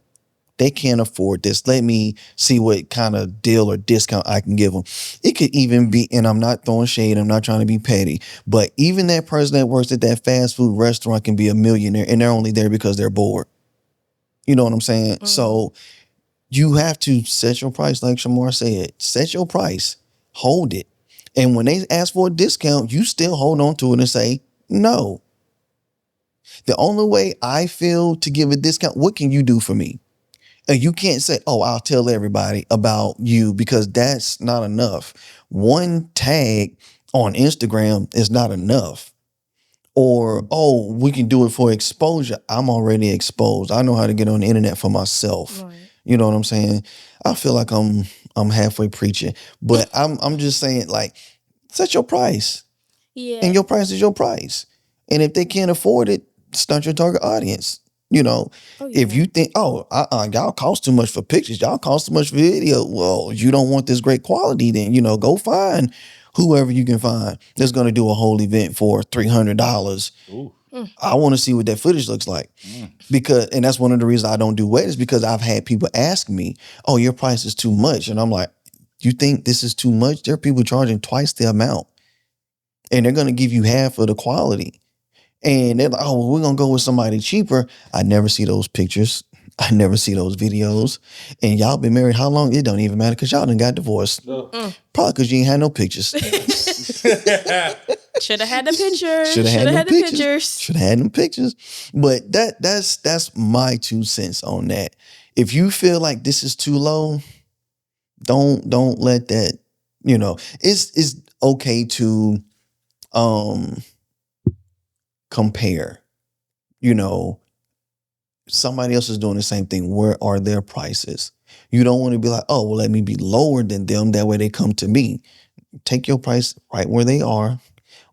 they can't afford this. Let me see what kind of deal or discount I can give them. It could even be, and I'm not throwing shade, I'm not trying to be petty, but even that person that works at that fast food restaurant can be a millionaire, and they're only there because they're bored. You know what I'm saying? Mm-hmm. So you have to set your price, like Shamar said. Set your price, hold it. And when they ask for a discount, you still hold on to it and say, no. The only way I feel to give a discount, what can you do for me? And you can't say, oh, I'll tell everybody about you, because that's not enough. One tag on Instagram is not enough. Or, oh, we can do it for exposure. I'm already exposed. I know how to get on the internet for myself. Right. You know what I'm saying? I feel like I'm halfway preaching, but I'm just saying, like, set your price. Yeah. And your price is your price. And if they can't afford it, it's not your target audience. If you think, y'all cost too much for pictures, y'all cost too much for video, well, you don't want this great quality, then, go find whoever you can find that's going to do a whole event for $300. I want to see what that footage looks like. And that's one of the reasons I don't do weddings, because I've had people ask me, oh, your price is too much. And I'm like, you think this is too much? There are people charging twice the amount, and they're going to give you half of the quality. And they're like, oh, well, we're going to go with somebody cheaper. I never see those pictures. I never see those videos. And y'all been married how long? It don't even matter, because y'all done got divorced. Probably because you ain't had no pictures. Should have had the pictures. Should have had the pictures. Should have had them pictures. But that's my 2 cents on that. If you feel like this is too low, don't let that, it's okay to compare. Somebody else is doing the same thing. Where are their prices? You don't want to be like, oh, well, let me be lower than them. That way they come to me. Take your price right where they are,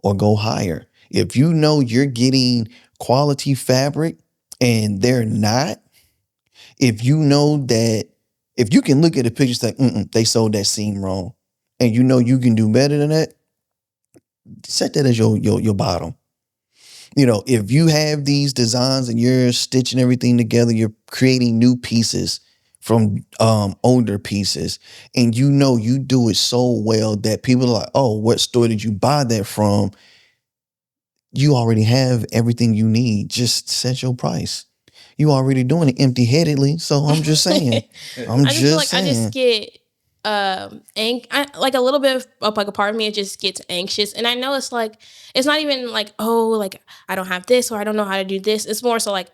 or go higher. If you know you're getting quality fabric and they're not, if you know that, if you can look at the pictures like, they sold that seam wrong, and you know you can do better than that, set that as your bottom. If you have these designs and you're stitching everything together, you're creating new pieces from older pieces, and you do it so well that people are like, oh, what store did you buy that from? You already have everything you need. Just set your price. You already doing it empty-headedly, so I'm just saying. I just get like a little bit of like a part of me, it just gets anxious. And I know it's like, it's not even like, oh, like I don't have this or I don't know how to do this. It's more so like,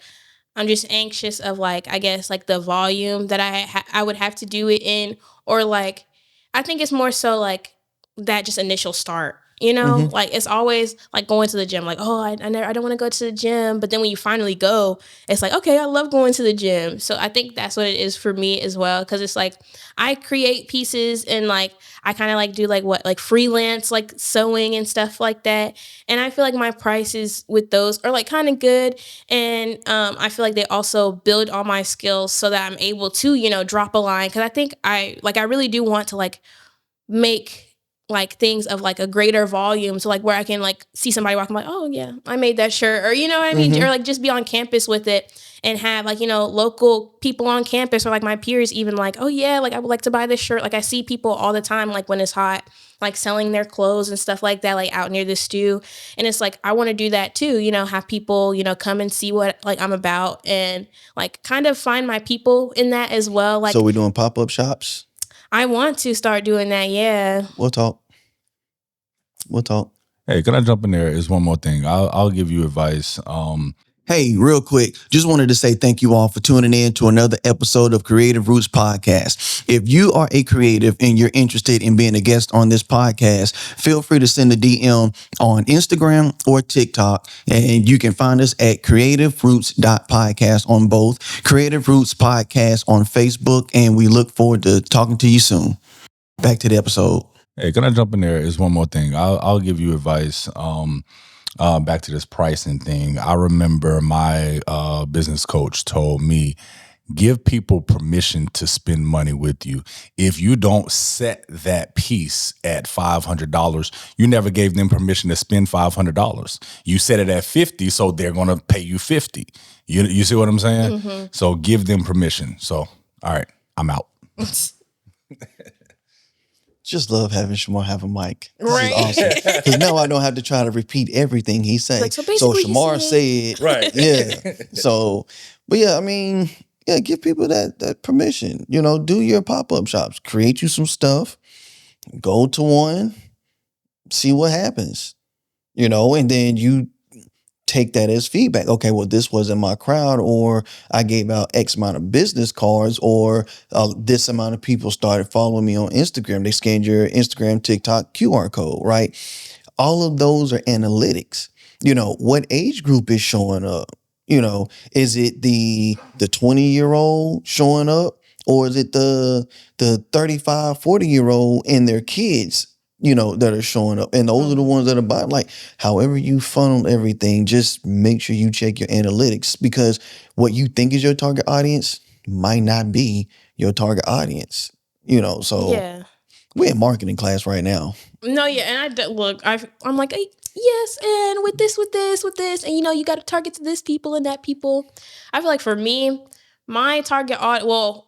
I'm just anxious of like, I guess like the volume that I would have to do it in, or like, I think it's more so like that just initial start. You know, like it's always like going to the gym. Like, oh, I don't want to go to the gym, but then when you finally go, it's like, okay, I love going to the gym. So I think that's what it is for me as well, because it's like I create pieces and like I kind of like do like freelance like sewing and stuff like that, and I feel like my prices with those are like kind of good, and I feel like they also build on my skills so that I'm able to drop a line, because I think I really do want to like make like things of like a greater volume, so like where I can like see somebody walking, like, oh yeah, I made that shirt, or you know what I mean, or like just be on campus with it and have like local people on campus or like my peers even like, oh yeah, like I would like to buy this shirt. Like I see people all the time, like when it's hot, like selling their clothes and stuff like that, like out near the stew, and it's like I want to do that too, have people come and see what like I'm about, and like kind of find my people in that as well. Like, So we're doing pop-up shops? I want to start doing that. Yeah. We'll talk. Hey, can I jump in there? Is one more thing. I'll give you advice. Hey, real quick, just wanted to say thank you all for tuning in to another episode of Creative Roots Podcast. If you are a creative and you're interested in being a guest on this podcast, feel free to send a DM on Instagram or TikTok, and you can find us at creativeroots.podcast on both, Creative Roots Podcast on Facebook, and we look forward to talking to you soon. Back to the episode. Hey, can I jump in there? Is one more thing. I'll give you advice. Back to this pricing thing. I remember my business coach told me, give people permission to spend money with you. If you don't set that piece at $500, you never gave them permission to spend $500. You set it at $50, so they're going to pay you $50. You see what I'm saying? So give them permission. So, all right, I'm out. Just love having Shamar have a mic. This Right. is awesome. Because now I don't have to try to repeat everything he said. Like, so basically you Shamar said, Right. Yeah. So, but yeah, I mean, yeah, give people that permission. Do your pop-up shops. Create you some stuff. Go to one. See what happens. And then you take that as feedback. Okay, well, this wasn't my crowd, or I gave out X amount of business cards, or this amount of people started following me on Instagram. They scanned your Instagram, TikTok QR code, right? All of those are analytics. What age group is showing up? Is it the 20-year-old showing up, or is it the 35, 40-year-old and their kids that are showing up? And those are the ones that are buying. Like, however you funnel everything, just make sure you check your analytics, because what you think is your target audience might not be your target audience. So Yeah. we're in marketing class right now. No, yeah, and I'm like, hey, yes, and with this, and you got to target to this people and that people. I feel like for me, my target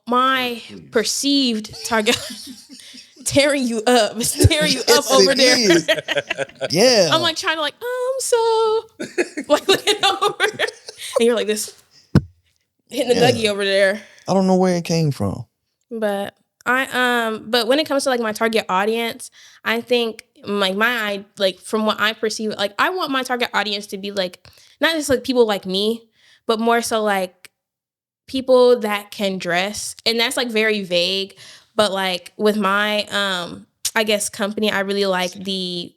my perceived target, tearing you up Yes, over it there. is. Yeah. I'm like trying to like, so like looking over, and you're like this, hitting the Dougie over there. I don't know where it came from. But but when it comes to like my target audience, I think like from what I perceive, like I want my target audience to be like not just like people like me, but more so like people that can dress. And that's like very vague, but like with my I guess company, I really like the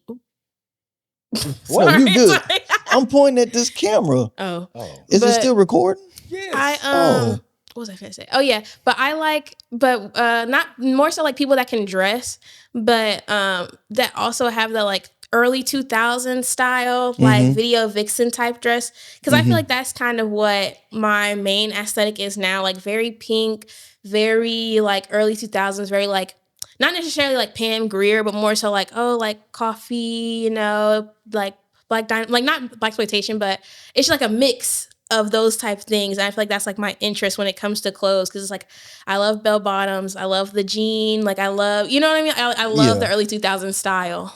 Well, you good. sorry. I'm pointing at this camera. Oh. Is it But still recording? I what was I gonna say? Oh yeah, but I like, but not more so like people that can dress, but that also have the like early 2000s style, like video vixen type dress, because I feel like that's kind of what my main aesthetic is now, like very pink, very like early 2000s, very like not necessarily like Pam Grier, but more so like like coffee, like black like not black exploitation, but it's like a mix of those type of things. And I feel like that's like my interest when it comes to clothes, because it's like I love bell bottoms, I love the jean, like I love, you know what I mean? I love the early 2000s style.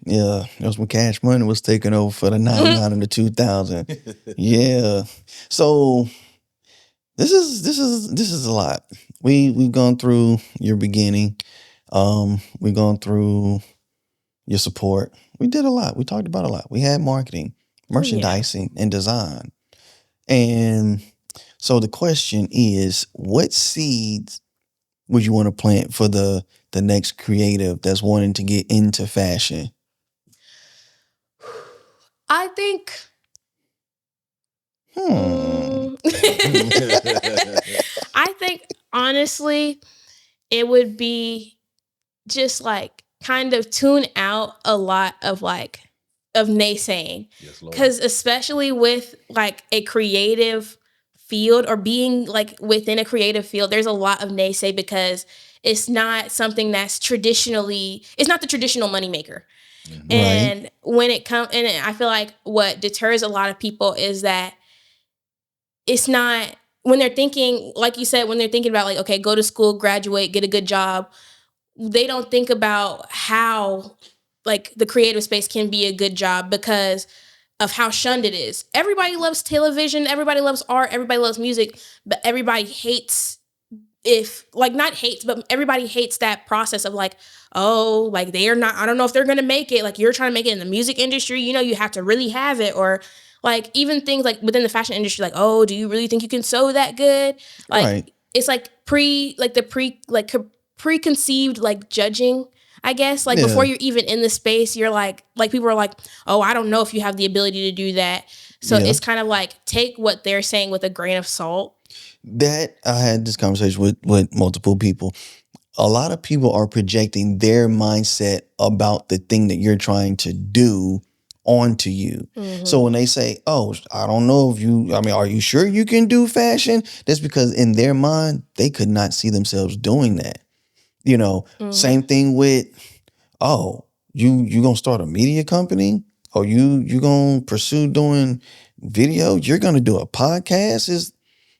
Yeah, that was when Cash Money was taking over for the 99 and the 2000. Yeah. So this is a lot. We've gone through your beginning. We've gone through your support. We did a lot. We talked about a lot. We had marketing, merchandising, and design. And so the question is, what seeds would you want to plant for the next creative that's wanting to get into fashion? I think I think honestly, it would be just like kind of tune out a lot of naysaying. Because especially with like a creative field or being like within a creative field, there's a lot of naysay because it's not something that's it's not the traditional moneymaker. Mm-hmm. And when it comes, and I feel like what deters a lot of people is that it's not, when they're thinking, like you said, when they're thinking about like, okay, go to school, graduate, get a good job, they don't think about how like the creative space can be a good job because of how shunned it is. Everybody loves television, everybody loves art, everybody loves music, but everybody hates but everybody hates that process of like, oh, like they are not, I don't know if they're going to make it. Like you're trying to make it in the music industry, you know, you have to really have it. Or like even things like within the fashion industry, like, oh, do you really think you can sew that good? Like it's like preconceived like judging, I guess. Like before you're even in the space, you're like people are like, oh, I don't know if you have the ability to do that. So it's kind of like take what they're saying with a grain of salt. That I had this conversation with multiple people. A lot of people are projecting their mindset about the thing that you're trying to do onto you. Mm-hmm. So when they say, oh, I don't know if are you sure you can do fashion? That's because in their mind, they could not see themselves doing that. You know, same thing with, oh, you gonna start a media company? Or you gonna pursue doing video? You're gonna do a podcast? Is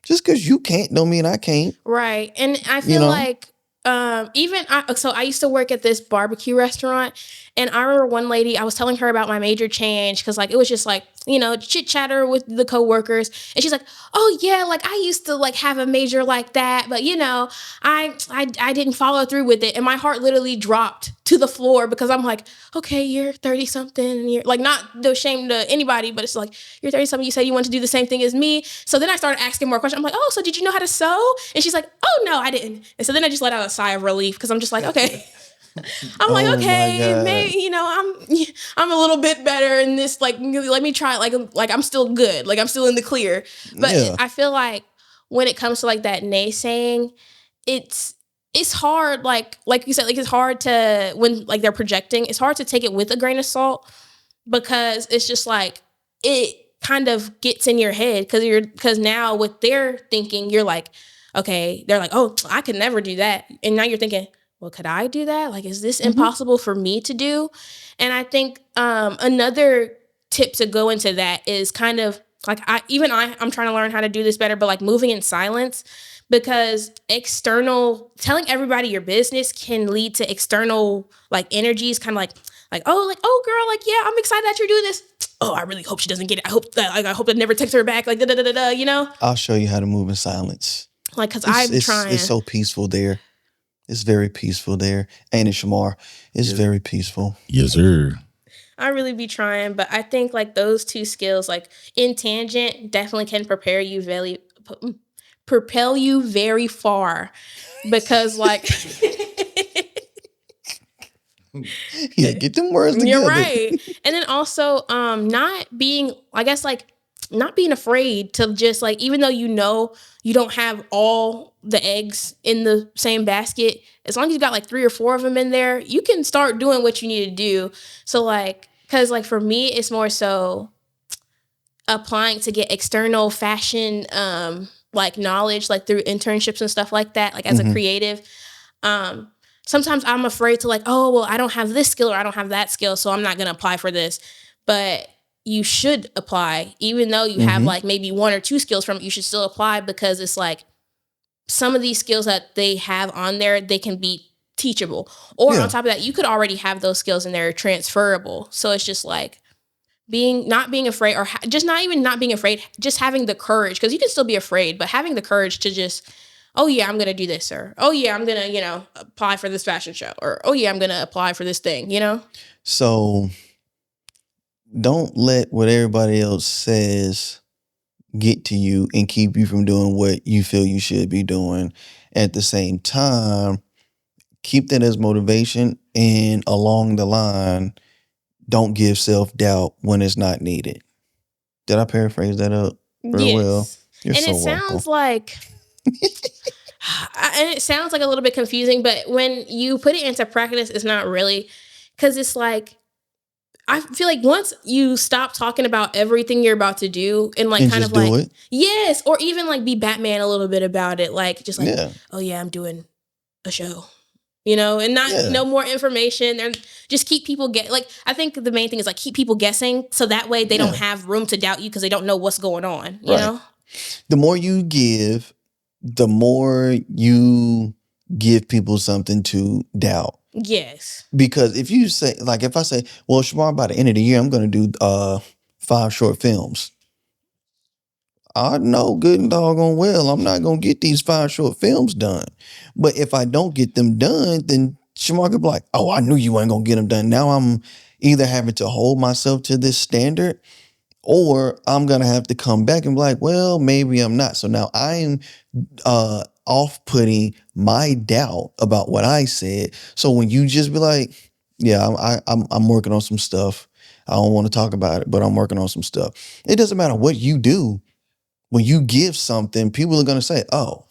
just because you can't don't mean I can't. Right. And I feel like I used to work at this barbecue restaurant, and I remember one lady, I was telling her about my major change because like it was just like, you know, chit chatter with the coworkers, and she's like, oh yeah, like I used to like have a major like that, but you know, I didn't follow through with it, and my heart literally dropped to the floor because I'm like, okay, you're 30 something, and you're like, not no shame to anybody, but it's like, you're 30 something, you said you want to do the same thing as me. So then I started asking more questions. I'm like, oh, so did you know how to sew? And she's like, oh no, I didn't. And so then I just let out a sigh of relief because I'm just like, okay. I'm like, okay, maybe, you know, I'm a little bit better in this, like, let me try, like I'm still good, like I'm still in the clear. But I feel like when it comes to like that naysaying, it's hard, like you said, like it's hard to, when like they're projecting, it's hard to take it with a grain of salt because it's just like, it kind of gets in your head because now with their thinking, you're like, okay, they're like, oh, I could never do that. And now you're thinking, well, could I do that? Like, is this impossible for me to do? And I think another tip to go into that is kind of like, I'm trying to learn how to do this better, but like moving in silence, because telling everybody your business can lead to external like energies, kind of like, oh girl, like, yeah, I'm excited that you're doing this. Oh, I really hope she doesn't get it. I hope I never text her back. Like, you know? I'll show you how to move in silence. Like, because I'm trying. It's so peaceful there. It's very peaceful there. Ain't it, Shamar? It's very peaceful. Yes, sir. I really be trying, but I think like those two skills, like in tangent, definitely can propel you very far, because like yeah, get them words together. You're right. And then also not being afraid to just like, even though you know you don't have all the eggs in the same basket, as long as you got like 3 or 4 of them in there, you can start doing what you need to do. So like, because like for me, it's more so applying to get external fashion like knowledge, like through internships and stuff like that, like as a creative. Sometimes I'm afraid to like, oh, well, I don't have this skill or I don't have that skill, so I'm not going to apply for this. But you should apply, even though you have like maybe 1 or 2 skills from it, you should still apply, because it's like some of these skills that they have on there, they can be teachable. Or on top of that, you could already have those skills and they're transferable. So it's just like not being afraid, or just not even not being afraid, just having the courage, because you can still be afraid, but having the courage to just oh yeah, I'm gonna do this, or oh yeah, I'm gonna, apply for this fashion show, or oh yeah, I'm gonna apply for this thing, So don't let what everybody else says get to you and keep you from doing what you feel you should be doing. At the same time, keep that as motivation, and along the line, don't give self-doubt when it's not needed. Did I paraphrase that up real well? Yes. You're And so it sounds welcome. like and it sounds like a little bit confusing, but when you put it into practice, it's not really, because it's like, I feel like once you stop talking about everything you're about to do and like And kind just of do like, it. yes, or even like be Batman a little bit about it, like just like, Yeah. oh yeah, I'm doing a show, and not Yeah. no more information. And just keep people like, I think the main thing is like keep people guessing, so that way they don't have room to doubt you because they don't know what's going on, you know? The more you give, the more you give people something to doubt. Yes. Because if you say, like, if I say, well, Shamar, by the end of the year, I'm going to do 5 short films. I know good and doggone well I'm not going to get these 5 short films done. But if I don't get them done, then Shamar could be like, oh, I knew you weren't going to get them done. Now I'm either having to hold myself to this standard, or I'm going to have to come back and be like, well, maybe I'm not. So now I'm off-putting my doubt about what I said. So when you just be like, yeah, I'm working on some stuff. I don't want to talk about it, but I'm working on some stuff. It doesn't matter what you do. When you give something, people are going to say, oh,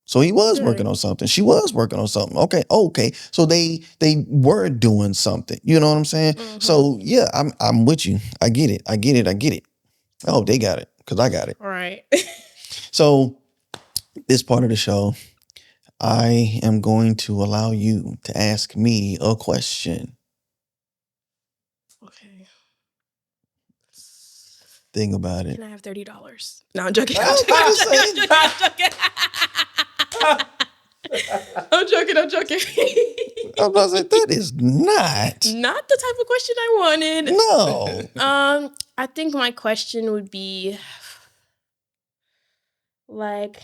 so he was working on something. She was working on something. Okay. So they were doing something. You know what I'm saying? Mm-hmm. So yeah, I'm with you. I get it. Oh, they got it because I got it. Right. So this part of the show, I am going to allow you to ask me a question. Okay. Think about it. Can I have $30? No, I'm joking. I'm joking. I was about to say, that is not the type of question I wanted. No. I think my question would be like,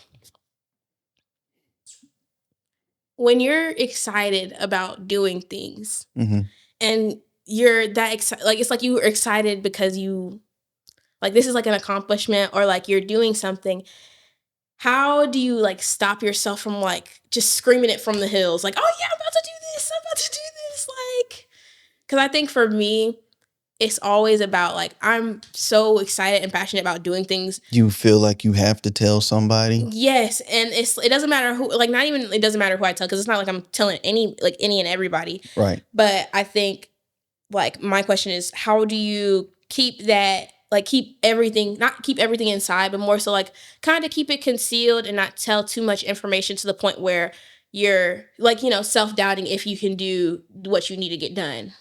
when you're excited about doing things, Mm-hmm. and you're that excited, like it's like you were excited because you, like, this is like an accomplishment, or like you're doing something. How do you like stop yourself from like just screaming it from the hills? Like, oh yeah, I'm about to do this. Like, because I think for me, it's always about like, I'm so excited and passionate about doing things. You feel like you have to tell somebody? Yes. And it doesn't matter who, like, not even, it doesn't matter who I tell, because it's not like I'm telling any and everybody. Right. But I think like my question is, how do you keep that, like not keep everything inside, but more so like kind of keep it concealed and not tell too much information to the point where you're like, self-doubting if you can do what you need to get done?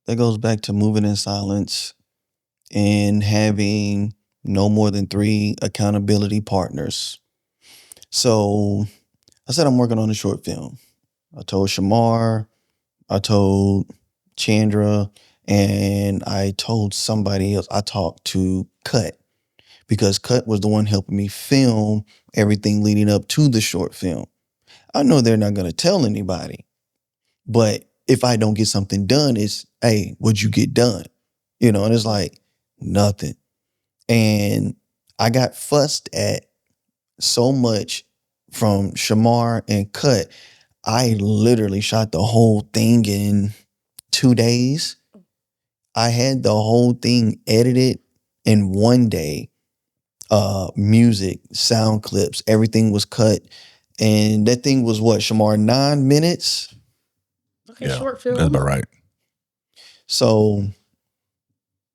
That goes back to moving in silence and having no more than 3 accountability partners. So I said I'm working on a short film. I told Shamar, I told Chandra, and I told somebody else. I talked to Cut, because Cut was the one helping me film everything leading up to the short film. I know they're not going to tell anybody, but if I don't get something done, it's, hey, what'd you get done? And it's like, nothing. And I got fussed at so much from Shamar and Cut. I literally shot the whole thing in 2 days. I had the whole thing edited in 1 day. Music, sound clips, everything was cut. And that thing was what, Shamar, 9 minutes? Okay, yeah, short film. That's about right. So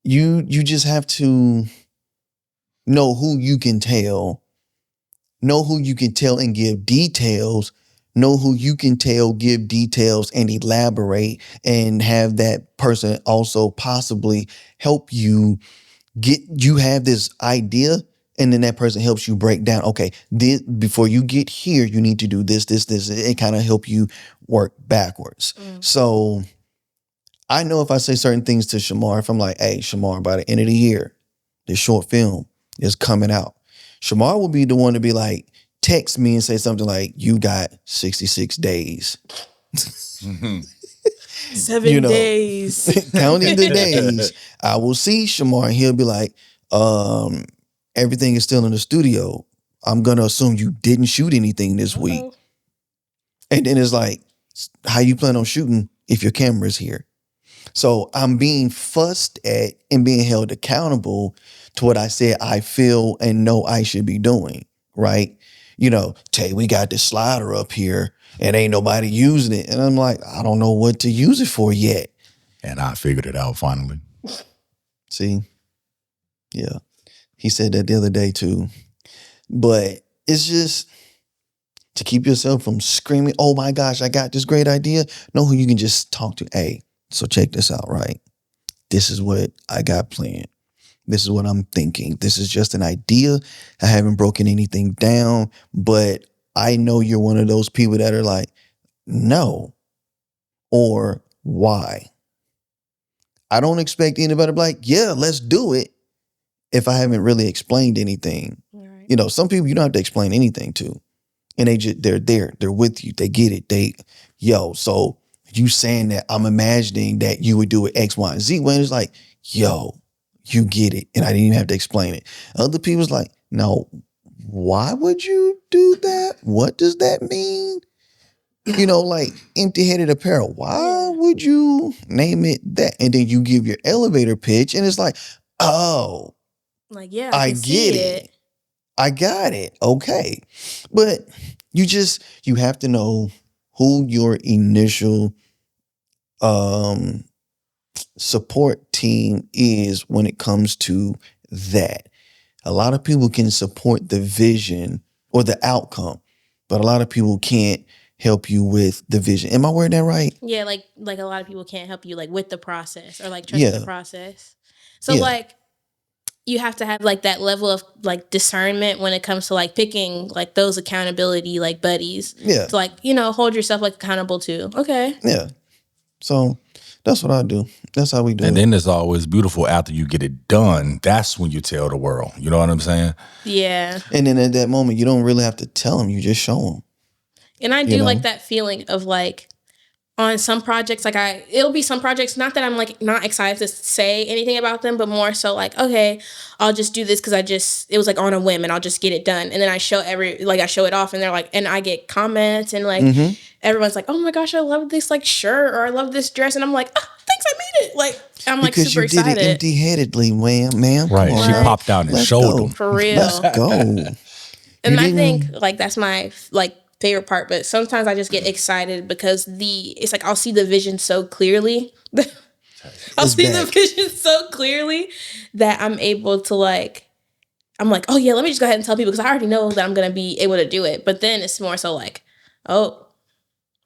you just have to know who you can tell and give details, know who you can tell, give details and elaborate, and have that person also possibly help you have this idea, and then that person helps you break down, okay, before you get here, you need to do this, and kind of help you work backwards. So I know if I say certain things to Shamar, if I'm like, hey, Shamar, by the end of the year, this short film is coming out. Shamar will be the one to be like, text me and say something like, you got 66 days. 7 days. Counting the days. I will see Shamar and he'll be like, everything is still in the studio. I'm going to assume you didn't shoot anything this week. And then it's like, how you plan on shooting if your camera's here? So I'm being fussed at and being held accountable to what I said I feel and know I should be doing, right? Tay, we got this slider up here and ain't nobody using it. And I'm like, I don't know what to use it for yet. And I figured it out finally. See? Yeah. He said that the other day too. But it's just to keep yourself from screaming, oh my gosh, I got this great idea. Know who you can just talk to. Hey, so check this out, right? This is what I got planned. This is what I'm thinking. This is just an idea. I haven't broken anything down, but I know you're one of those people that are like, no, or why? I don't expect anybody to be like, yeah, let's do it if I haven't really explained anything. Right. Some people you don't have to explain anything to. And they're there. They're with you. They get it. So you saying that I'm imagining that you would do it X, Y, and Z. When it's like, yo, you get it. And I didn't even have to explain it. Other people's like, no, why would you do that? What does that mean? Like Empty-Headed Apparel. Why would you name it that? And then you give your elevator pitch and it's like, oh, like, yeah, I get it. I got it. Okay. But you have to know who your initial support team is when it comes to that. A lot of people can support the vision or the outcome, but a lot of people can't help you with the vision. Am I wording that right? Yeah, like a lot of people can't help you like with the process or like trust the process. So like you have to have like that level of like discernment when it comes to like picking like those accountability like buddies. Yeah. To like, hold yourself like accountable to. Okay. Yeah. So that's what I do. That's how we do it. And then it's always beautiful after you get it done. That's when you tell the world. You know what I'm saying? Yeah. And then at that moment, you don't really have to tell them. You just show them. And I do like that feeling of like on some projects, like it'll be some projects, not that I'm like not excited to say anything about them, but more so like, okay, I'll just do this because it was like on a whim and I'll just get it done. And then I show it off and they're like, and I get comments and like everyone's like, oh my gosh, I love this like shirt or I love this dress. And I'm like, oh, thanks, I made it. Like, I'm like because super excited. Because you did it empty-headedly, ma'am. Right. She popped out and showed them. For real. Let's go. And I think like that's my like favorite part, but sometimes I just get excited because it's like I'll see the vision so clearly. I'll see the vision so clearly that I'm able to like, I'm like, oh yeah, let me just go ahead and tell people because I already know that I'm going to be able to do it. But then it's more so like, oh,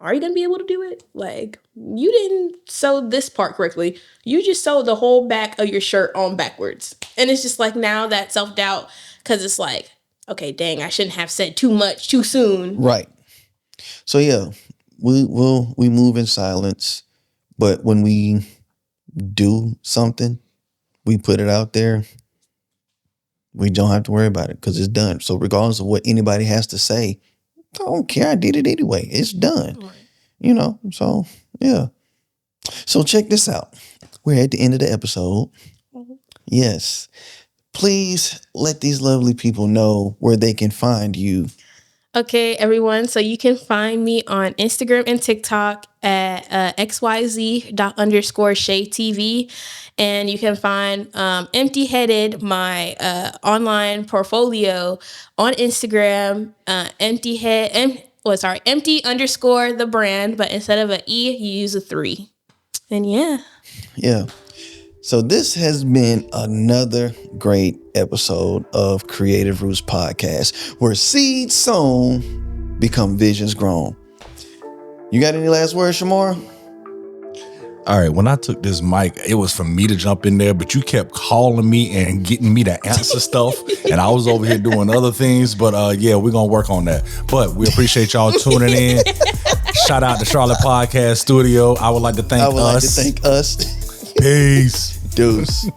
are you going to be able to do it? Like, you didn't sew this part correctly. You just sewed the whole back of your shirt on backwards. And it's just like now that self-doubt because it's like, okay, dang, I shouldn't have said too much too soon. Right. So yeah, we move in silence, but when we do something, we put it out there. We don't have to worry about it because it's done. So regardless of what anybody has to say, I don't care. I did it anyway. It's done. Right. So yeah. So check this out. We're at the end of the episode. Mm-hmm. Yes. Please let these lovely people know where they can find you. Okay, everyone. So you can find me on Instagram and TikTok at xyz._ShayTV. And you can find Empty-Headed, my online portfolio on Instagram, empty_the brand, but instead of an E, you use a 3. And yeah. Yeah. So this has been another great episode of Creative Roots Podcast, where seeds sown become visions grown. You got any last words, Shamar? All right, when I took this mic, it was for me to jump in there, but you kept calling me and getting me to answer stuff, and I was over here doing other things, but yeah, we're going to work on that. But we appreciate y'all tuning in. Shout out to Charlotte Podcast Studio. I would like to thank us. Peace. Deuce.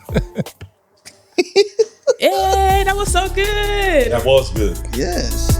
was so good. That was good. Yes.